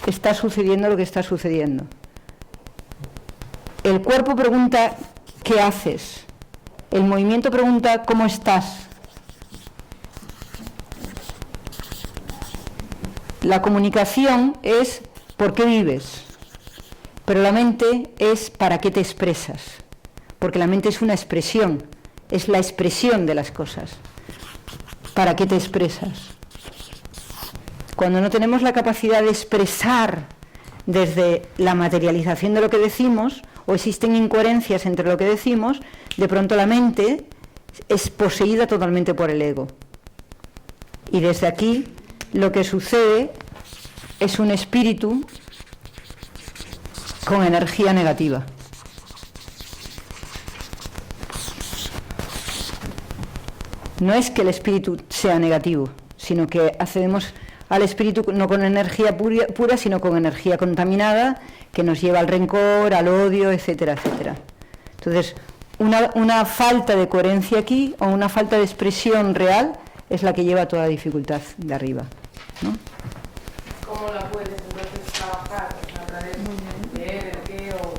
está sucediendo lo que está sucediendo. El cuerpo pregunta ¿qué haces? El movimiento pregunta ¿cómo estás? La comunicación es ¿por qué vives? Pero la mente es ¿para qué te expresas? Porque la mente es una expresión, es la expresión de las cosas. ¿Para qué te expresas? Cuando no tenemos la capacidad de expresar desde la materialización de lo que decimos, o existen incoherencias entre lo que decimos, de pronto la mente es poseída totalmente por el ego. Y desde aquí lo que sucede es un espíritu con energía negativa. No es que el espíritu sea negativo, sino que accedemos al espíritu no con energía pura, sino con energía contaminada, que nos lleva al rencor, al odio, etcétera, etcétera. Entonces, una falta de coherencia aquí, o una falta de expresión real, es la que lleva toda la dificultad de arriba, ¿no? ¿Cómo la puedes entonces trabajar? ¿A través de qué o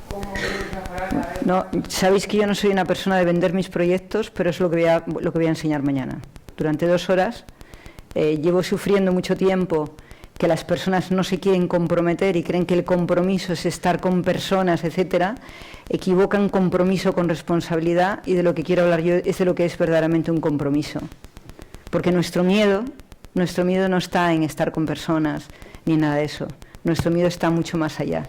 cómo puedes mejorar? No, sabéis que yo no soy una persona de vender mis proyectos, pero es lo que voy a enseñar mañana. Durante 2 horas llevo sufriendo mucho tiempo que las personas no se quieren comprometer y creen que el compromiso es estar con personas, etcétera. Equivocan compromiso con responsabilidad, y de lo que quiero hablar yo es de lo que es verdaderamente un compromiso. Porque nuestro miedo no está en estar con personas ni nada de eso. Nuestro miedo está mucho más allá.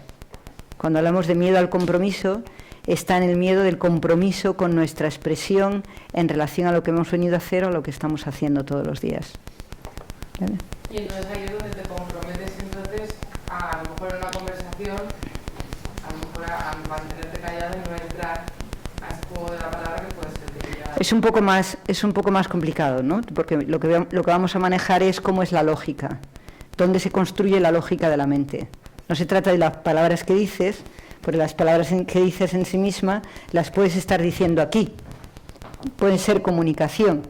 Cuando hablamos de miedo al compromiso, está en el miedo del compromiso con nuestra expresión en relación a lo que hemos venido a hacer o a lo que estamos haciendo todos los días. ¿Vale? Y entonces ahí es donde te comprometes entonces a lo mejor en una conversación, a lo mejor a mantenerte callado y no entrar a ese juego de la palabra que puede ser de Es un poco más complicado, ¿no? Porque lo que vamos a manejar es cómo es la lógica, dónde se construye la lógica de la mente. No se trata de las palabras que dices, porque las palabras que dices en sí misma las puedes estar diciendo aquí. Pueden ser comunicación.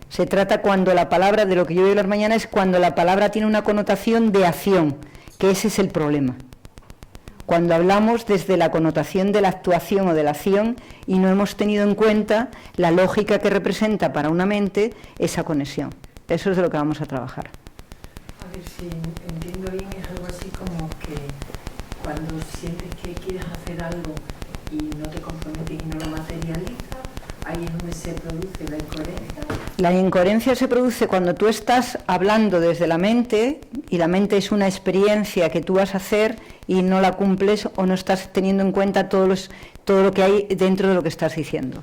Se trata cuando la palabra, de lo que yo voy a hablar mañana, es cuando la palabra tiene una connotación de acción, que ese es el problema. Cuando hablamos desde la connotación de la actuación o de la acción y no hemos tenido en cuenta la lógica que representa para una mente esa conexión. Eso es de lo que vamos a trabajar. A ver si entiendo bien, es algo así como que cuando sientes que quieres hacer algo y no te comprometes y no lo materializas, ahí es donde se produce la incoherencia. La incoherencia se produce cuando tú estás hablando desde la mente, y la mente es una experiencia que tú vas a hacer y no la cumples, o no estás teniendo en cuenta todo lo que hay dentro de lo que estás diciendo.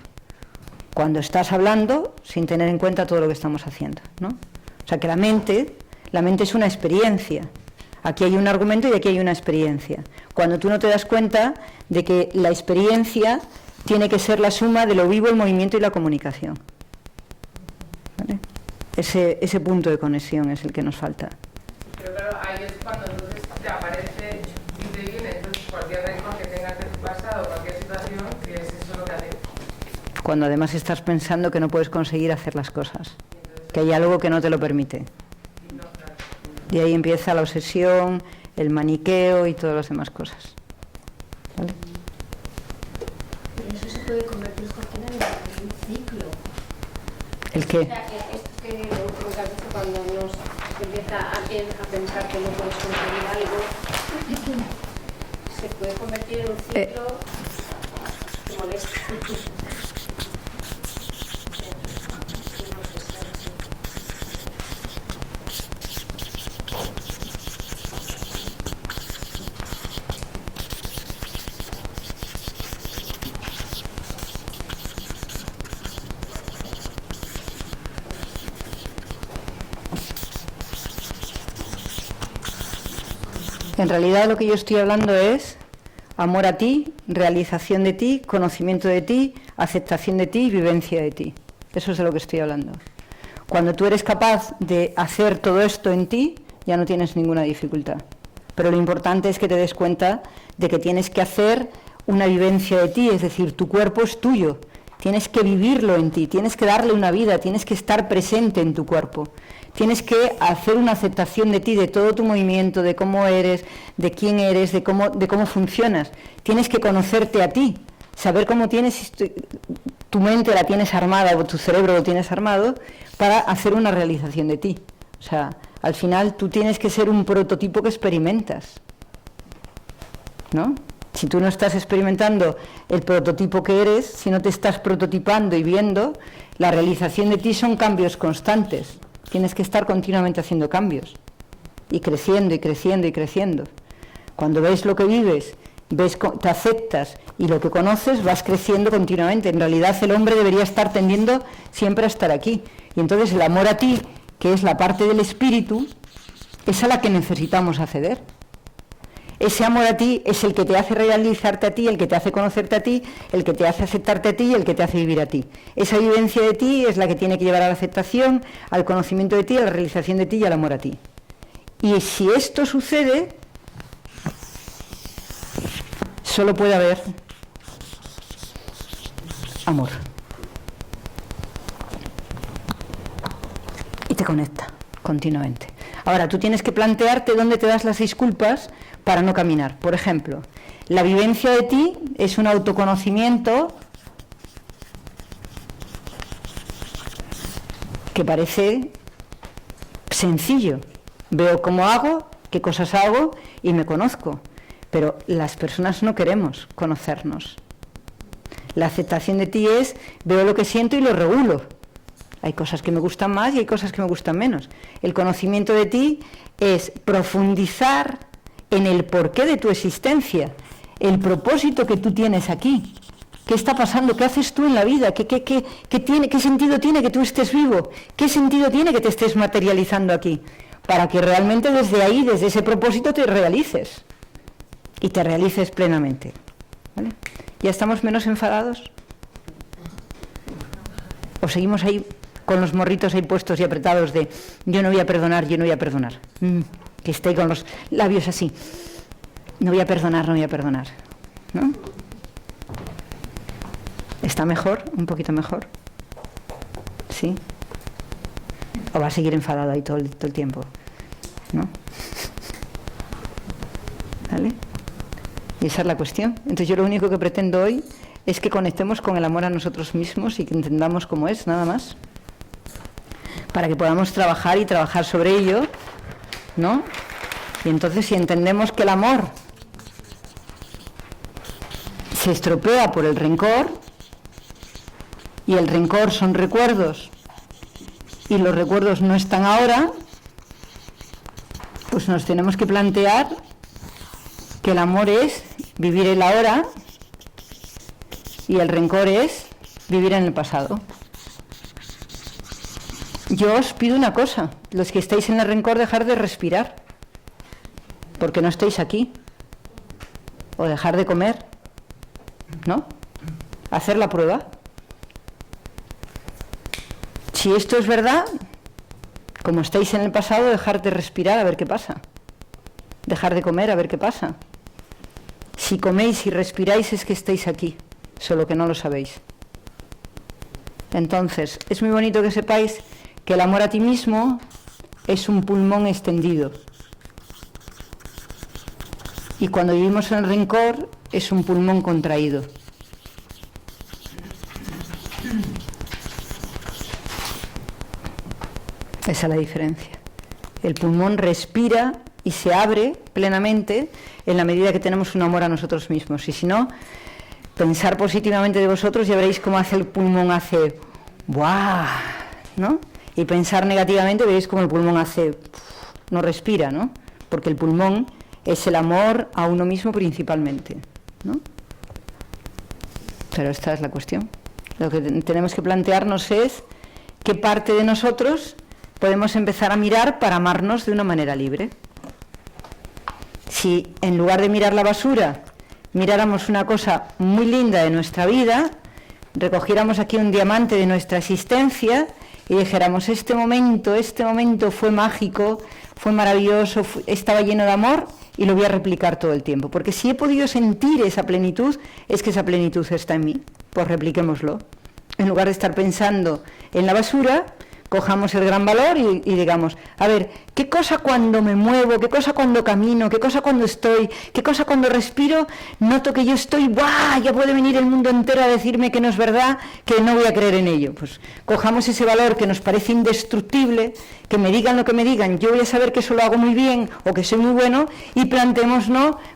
Cuando estás hablando sin tener en cuenta todo lo que estamos haciendo, ¿no? O sea que la mente es una experiencia. Aquí hay un argumento y aquí hay una experiencia. Cuando tú no te das cuenta de que la experiencia tiene que ser la suma de lo vivo, el movimiento y la comunicación. ¿Vale? Ese punto de conexión es el que nos falta. Pero claro, ahí es cuando entonces te aparece y te viene entonces cualquier rencor que tengas de tu pasado, cualquier situación, que es eso lo que hace. Cuando además estás pensando que no puedes conseguir hacer las cosas, que hay algo que no te lo permite. Y ahí empieza la obsesión, el maniqueo y todas las demás cosas. ¿Vale? Pero eso se puede convertir, Jorge, en un ciclo. ¿El qué? Esto que has dicho cuando nos empieza a pensar que no puedes conseguir algo, se puede convertir en un ciclo que molesta. En realidad lo que yo estoy hablando es amor a ti, realización de ti, conocimiento de ti, aceptación de ti y vivencia de ti. Eso es de lo que estoy hablando. Cuando tú eres capaz de hacer todo esto en ti, ya no tienes ninguna dificultad. Pero lo importante es que te des cuenta de que tienes que hacer una vivencia de ti, es decir, tu cuerpo es tuyo, tienes que vivirlo en ti, tienes que darle una vida, tienes que estar presente en tu cuerpo, tienes que hacer una aceptación de ti, de todo tu movimiento, de cómo eres, de quién eres, de cómo funcionas. Tienes que conocerte a ti, saber cómo tienes, tu mente la tienes armada o tu cerebro lo tienes armado para hacer una realización de ti. O sea, al final tú tienes que ser un prototipo que experimentas, ¿no? Si tú no estás experimentando el prototipo que eres, si no te estás prototipando y viendo, la realización de ti son cambios constantes. Tienes que estar continuamente haciendo cambios y creciendo y creciendo y creciendo. Cuando ves lo que vives, te aceptas y lo que conoces, vas creciendo continuamente. En realidad el hombre debería estar tendiendo siempre a estar aquí. Y entonces el amor a ti, que es la parte del espíritu, es a la que necesitamos acceder. Ese amor a ti es el que te hace realizarte a ti, el que te hace conocerte a ti, el que te hace aceptarte a ti y el que te hace vivir a ti. Esa vivencia de ti es la que tiene que llevar a la aceptación, al conocimiento de ti, a la realización de ti y al amor a ti. Y si esto sucede, solo puede haber amor. Y te conecta continuamente. Ahora, tú tienes que plantearte dónde te das las disculpas para no caminar. Por ejemplo, la vivencia de ti es un autoconocimiento que parece sencillo. Veo cómo hago, qué cosas hago y me conozco. Pero las personas no queremos conocernos. La aceptación de ti es, veo lo que siento y lo regulo. Hay cosas que me gustan más y hay cosas que me gustan menos. El conocimiento de ti es profundizar en el porqué de tu existencia, el propósito que tú tienes aquí. ¿Qué está pasando? ¿Qué haces tú en la vida? ¿Qué sentido tiene que tú estés vivo? ¿Qué sentido tiene que te estés materializando aquí? Para que realmente desde ahí, desde ese propósito, te realices. Y te realices plenamente. ¿Vale? ¿Ya estamos menos enfadados? ¿O seguimos ahí con los morritos ahí puestos y apretados de yo no voy a perdonar, yo no voy a perdonar? Que esté con los labios así. No voy a perdonar, no voy a perdonar. ¿No? ¿Está mejor? ¿Un poquito mejor? ¿Sí? ¿O va a seguir enfadado ahí todo el tiempo? ¿No? ¿Vale? Y esa es la cuestión. Entonces yo lo único que pretendo hoy es que conectemos con el amor a nosotros mismos y que entendamos cómo es, nada más. Para que podamos trabajar y trabajar sobre ello, ¿no? Y entonces si entendemos que el amor se estropea por el rencor, y el rencor son recuerdos, y los recuerdos no están ahora, pues nos tenemos que plantear que el amor es vivir el ahora y el rencor es vivir en el pasado. Yo os pido una cosa, los que estáis en el rencor, dejar de respirar, porque no estáis aquí, o dejar de comer, ¿no? Hacer la prueba. Si esto es verdad, como estáis en el pasado, dejar de respirar a ver qué pasa, dejar de comer a ver qué pasa. Si coméis y respiráis es que estáis aquí, solo que no lo sabéis. Entonces, es muy bonito que sepáis que el amor a ti mismo es un pulmón extendido. Y cuando vivimos en el rencor es un pulmón contraído. Esa es la diferencia. El pulmón respira y se abre plenamente en la medida que tenemos un amor a nosotros mismos. Y si no, pensar positivamente de vosotros, ya veréis cómo hace el pulmón, hace ¡buah! ¿No? Y pensar negativamente, veréis cómo el pulmón hace no respira, ¿no? Porque el pulmón es el amor a uno mismo principalmente, ¿no? Pero esta es la cuestión. Lo que tenemos que plantearnos es qué parte de nosotros podemos empezar a mirar para amarnos de una manera libre. si en lugar de mirar la basura, miráramos una cosa muy linda de nuestra vida, recogiéramos aquí un diamante de nuestra existencia y dijéramos, este momento fue mágico, fue maravilloso, estaba lleno de amor y lo voy a replicar todo el tiempo. Porque si he podido sentir esa plenitud, es que esa plenitud está en mí. Pues repliquémoslo. En lugar de estar pensando en la basura, cojamos el gran valor y digamos, a ver, ¿qué cosa cuando me muevo, qué cosa cuando camino, qué cosa cuando estoy, qué cosa cuando respiro, noto que yo estoy, ¡buah! Ya puede venir el mundo entero a decirme que no es verdad, que no voy a creer en ello. Pues cojamos ese valor que nos parece indestructible, que me digan lo que me digan, yo voy a saber que eso lo hago muy bien o que soy muy bueno, y planteémonos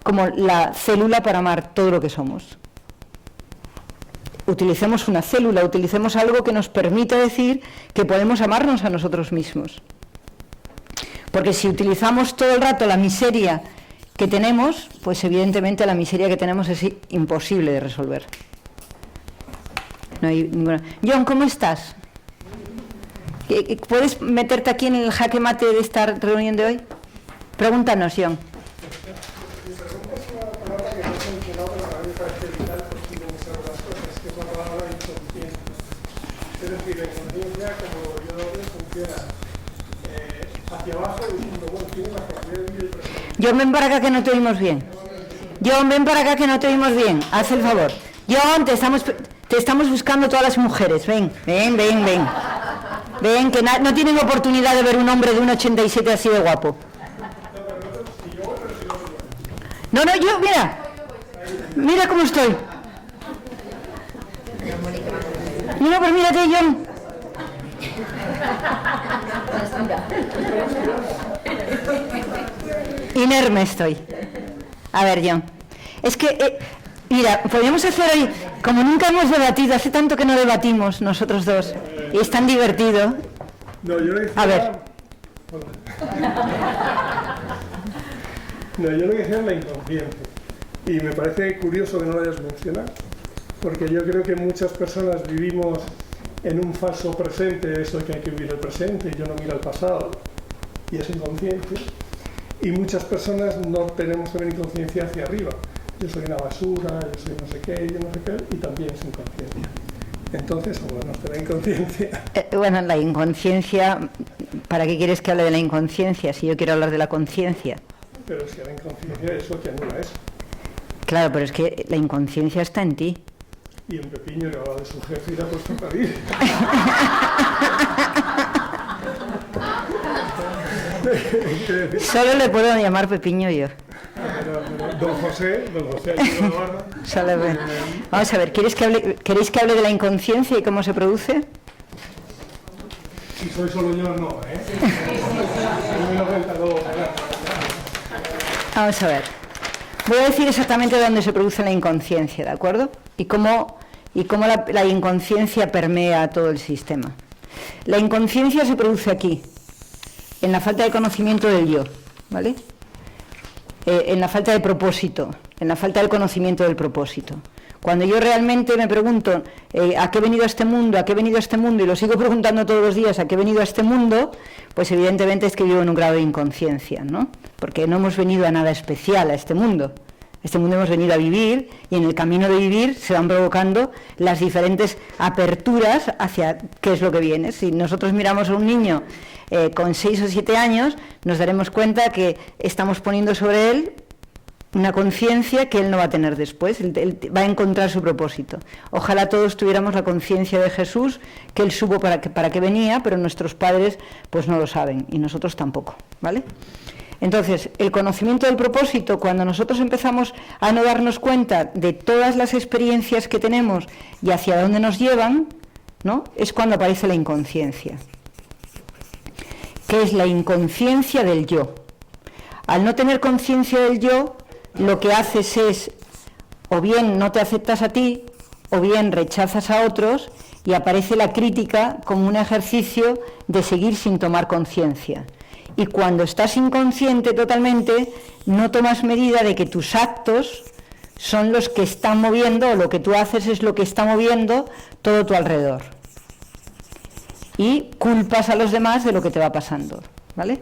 como la célula para amar todo lo que somos. Utilicemos una célula, utilicemos algo que nos permita decir que podemos amarnos a nosotros mismos. Porque si utilizamos todo el rato la miseria que tenemos, pues evidentemente la miseria que tenemos es imposible de resolver. No hay ninguna. John, ¿cómo estás? ¿Puedes meterte aquí en el jaque mate de esta reunión de hoy? Pregúntanos, John. John, ven para acá que no te oímos bien. John, ven para acá que no te oímos bien. Haz el favor. John, te estamos buscando todas las mujeres. Ven. Ven, que no tienen oportunidad de ver un hombre de 1,87 así de guapo. No, yo, mira cómo estoy. No, pero mírate, John. Inerme estoy. A ver, John. Es que, mira, podríamos hacer hoy, como nunca hemos debatido, hace tanto que no debatimos nosotros dos, y es tan divertido. No, yo le decía, a ver. No, yo lo que decía es la inconsciencia. Y me parece curioso que no lo hayas mencionado, porque yo creo que muchas personas vivimos en un falso presente, eso de que hay que vivir el presente, y yo no miro al pasado, y es inconsciente. Y muchas personas no tenemos también inconsciencia hacia arriba. Yo soy una basura, yo soy no sé qué, y también es inconsciencia. Entonces, bueno, la inconsciencia... bueno, la inconsciencia, ¿para qué quieres que hable de la inconsciencia si yo quiero hablar de la conciencia? Pero si la inconsciencia es lo que anula eso. Claro, pero es que la inconsciencia está en ti. Y en Pepiño le hablaba de su jefe y le ha puesto a parir. Solo le puedo llamar Pepiño yo. Don José, Vamos a ver, ¿queréis que hable de la inconsciencia y cómo se produce? Si soy solo yo, no, Vamos a ver. Voy a decir exactamente dónde se produce la inconsciencia, ¿de acuerdo? Y cómo la inconsciencia permea todo el sistema. La inconsciencia se produce aquí, en la falta de conocimiento del yo, ¿vale? En la falta de propósito, en la falta del conocimiento del propósito. Cuando yo realmente me pregunto ¿a qué he venido a este mundo? ¿A qué he venido a este mundo? Y lo sigo preguntando todos los días, ¿a qué he venido a este mundo? Pues evidentemente es que vivo en un grado de inconsciencia, ¿no? Porque no hemos venido a nada especial a este mundo. Este mundo hemos venido a vivir y en el camino de vivir se van provocando las diferentes aperturas hacia qué es lo que viene. Si nosotros miramos a un niño con 6 o 7 años, nos daremos cuenta que estamos poniendo sobre él una conciencia que él no va a tener después, él va a encontrar su propósito. Ojalá todos tuviéramos la conciencia de Jesús, que él supo para qué venía, pero nuestros padres pues no lo saben y nosotros tampoco, ¿vale? Entonces, el conocimiento del propósito, cuando nosotros empezamos a no darnos cuenta de todas las experiencias que tenemos y hacia dónde nos llevan, ¿no?, es cuando aparece la inconsciencia. ¿Qué es la inconsciencia del yo? Al no tener conciencia del yo, lo que haces es, o bien no te aceptas a ti, o bien rechazas a otros, y aparece la crítica como un ejercicio de seguir sin tomar conciencia. Y cuando estás inconsciente totalmente, no tomas medida de que tus actos son los que están moviendo, o lo que tú haces es lo que está moviendo todo tu alrededor. Y culpas a los demás de lo que te va pasando, ¿vale?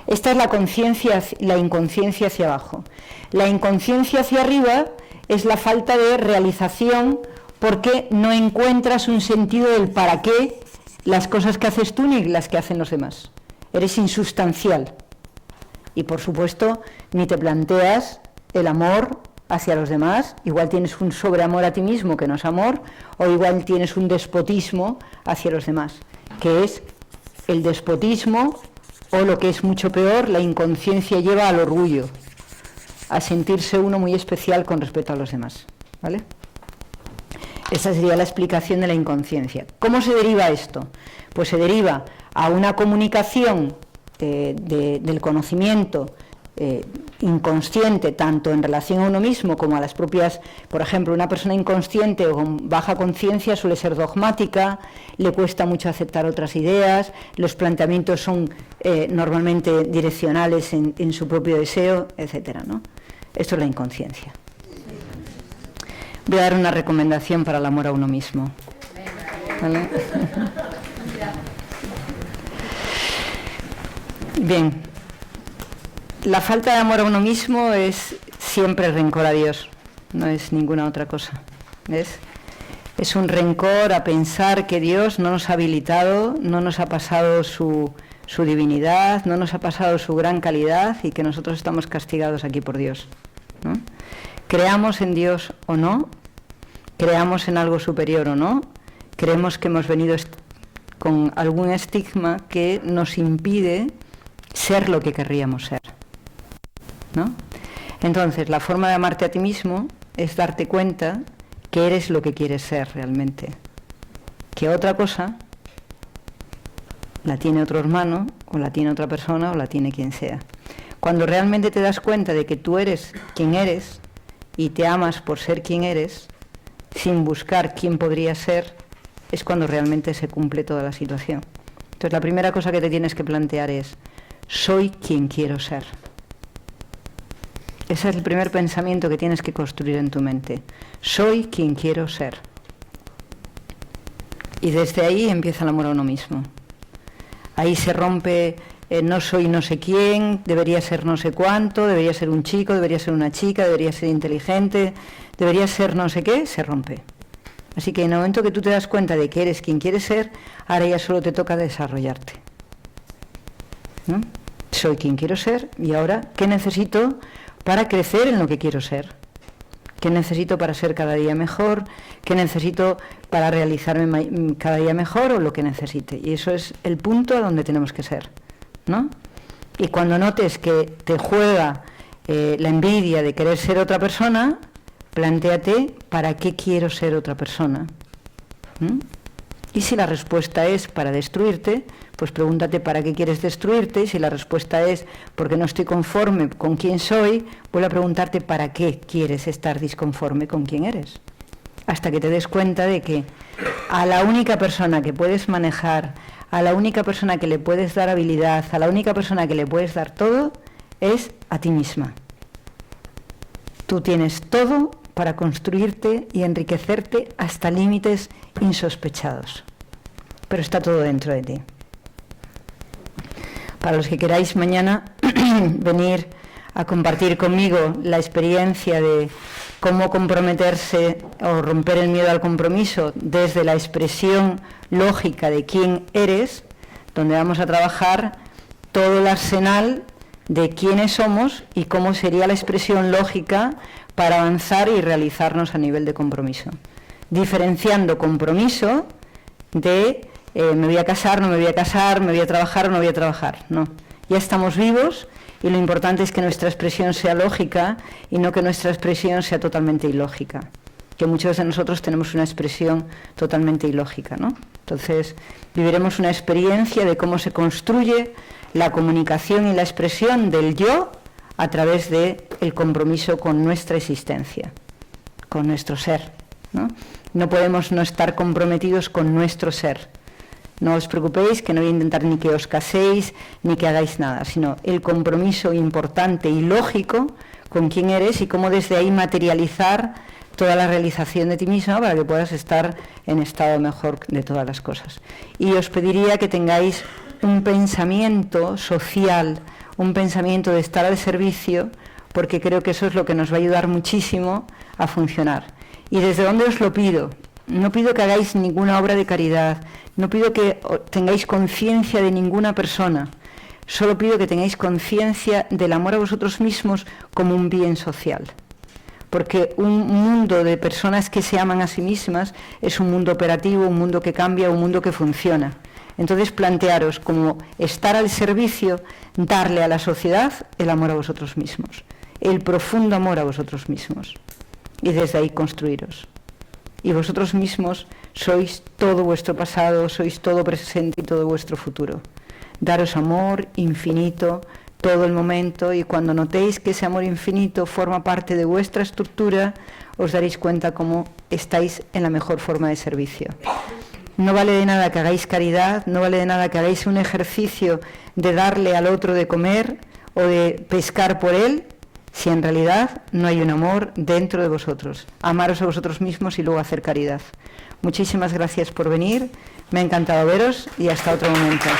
Esta es la conciencia, la inconsciencia hacia abajo. La inconsciencia hacia arriba es la falta de realización porque no encuentras un sentido del para qué las cosas que haces tú ni las que hacen los demás. Eres insustancial. Y por supuesto, ni te planteas el amor hacia los demás. Igual tienes un sobreamor a ti mismo que no es amor, o igual tienes un despotismo hacia los demás, que es el despotismo, o lo que es mucho peor, la inconsciencia lleva al orgullo, a sentirse uno muy especial con respecto a los demás, ¿vale? Esa sería la explicación de la inconsciencia. ¿Cómo se deriva esto? Pues se deriva a una comunicación del conocimiento inconsciente, tanto en relación a uno mismo como a las propias. Por ejemplo, una persona inconsciente o con baja conciencia suele ser dogmática, le cuesta mucho aceptar otras ideas, los planteamientos son normalmente direccionales en su propio deseo, etcétera, ¿no? Esto es la inconsciencia. Voy a dar una recomendación para el amor a uno mismo, ¿vale? Bien, la falta de amor a uno mismo es siempre rencor a Dios, no es ninguna otra cosa, ¿ves? Es un rencor a pensar que Dios no nos ha habilitado, no nos ha pasado su divinidad, no nos ha pasado su gran calidad y que nosotros estamos castigados aquí por Dios, ¿no? Creamos en Dios o no, creamos en algo superior o no, creemos que hemos venido con algún estigma que nos impide ser lo que querríamos ser, ¿no? Entonces, la forma de amarte a ti mismo es darte cuenta que eres lo que quieres ser realmente, que otra cosa la tiene otro hermano, o la tiene otra persona, o la tiene quien sea. Cuando realmente te das cuenta de que tú eres quien eres y te amas por ser quien eres, sin buscar quién podría ser, es cuando realmente se cumple toda la situación. Entonces, la primera cosa que te tienes que plantear es: soy quien quiero ser. Ese es el primer pensamiento que tienes que construir en tu mente. Soy quien quiero ser. Y desde ahí empieza el amor a uno mismo. Ahí se rompe no soy no sé quién, debería ser no sé cuánto, debería ser un chico, debería ser una chica, debería ser inteligente, debería ser no sé qué, se rompe. Así que en el momento que tú te das cuenta de que eres quien quieres ser, ahora ya solo te toca desarrollarte, ¿no? Soy quien quiero ser y ahora, ¿qué necesito para crecer en lo que quiero ser? ¿Qué necesito para ser cada día mejor? ¿Qué necesito para realizarme cada día mejor o lo que necesite? Y eso es el punto a donde tenemos que ser, ¿no? Y cuando notes que te juega la envidia de querer ser otra persona, plantéate, ¿para qué quiero ser otra persona? Y si la respuesta es para destruirte, pues pregúntate para qué quieres destruirte, y si la respuesta es porque no estoy conforme con quién soy, vuelve a preguntarte para qué quieres estar disconforme con quién eres. Hasta que te des cuenta de que a la única persona que puedes manejar, a la única persona que le puedes dar habilidad, a la única persona que le puedes dar todo, es a ti misma. Tú tienes todo para construirte y enriquecerte hasta límites insospechados. Pero está todo dentro de ti. Para los que queráis mañana venir a compartir conmigo la experiencia de cómo comprometerse o romper el miedo al compromiso desde la expresión lógica de quién eres, donde vamos a trabajar todo el arsenal de quiénes somos y cómo sería la expresión lógica para avanzar y realizarnos a nivel de compromiso. Diferenciando compromiso de me voy a casar, no me voy a casar, me voy a trabajar o no voy a trabajar. No, ya estamos vivos y lo importante es que nuestra expresión sea lógica y no que nuestra expresión sea totalmente ilógica. Que muchos de nosotros tenemos una expresión totalmente ilógica, ¿no? Entonces, viviremos una experiencia de cómo se construye la comunicación y la expresión del yo a través del compromiso con nuestra existencia, con nuestro ser, ¿no? No podemos no estar comprometidos con nuestro ser. No os preocupéis, que no voy a intentar ni que os caséis, ni que hagáis nada, sino el compromiso importante y lógico con quién eres y cómo desde ahí materializar toda la realización de ti misma para que puedas estar en estado mejor de todas las cosas. Y os pediría que tengáis un pensamiento social, un pensamiento de estar al servicio, porque creo que eso es lo que nos va a ayudar muchísimo a funcionar. ¿Y desde dónde os lo pido? No pido que hagáis ninguna obra de caridad, no pido que tengáis conciencia de ninguna persona, solo pido que tengáis conciencia del amor a vosotros mismos como un bien social. Porque un mundo de personas que se aman a sí mismas es un mundo operativo, un mundo que cambia, un mundo que funciona. Entonces plantearos como estar al servicio, darle a la sociedad el amor a vosotros mismos, el profundo amor a vosotros mismos, y desde ahí construiros. Y vosotros mismos sois todo vuestro pasado, sois todo presente y todo vuestro futuro. Daros amor infinito todo el momento, y cuando notéis que ese amor infinito forma parte de vuestra estructura, os daréis cuenta cómo estáis en la mejor forma de servicio. No vale de nada que hagáis caridad, no vale de nada que hagáis un ejercicio de darle al otro de comer o de pescar por él, si en realidad no hay un amor dentro de vosotros. Amaros a vosotros mismos y luego hacer caridad. Muchísimas gracias por venir, me ha encantado veros y hasta otro momento.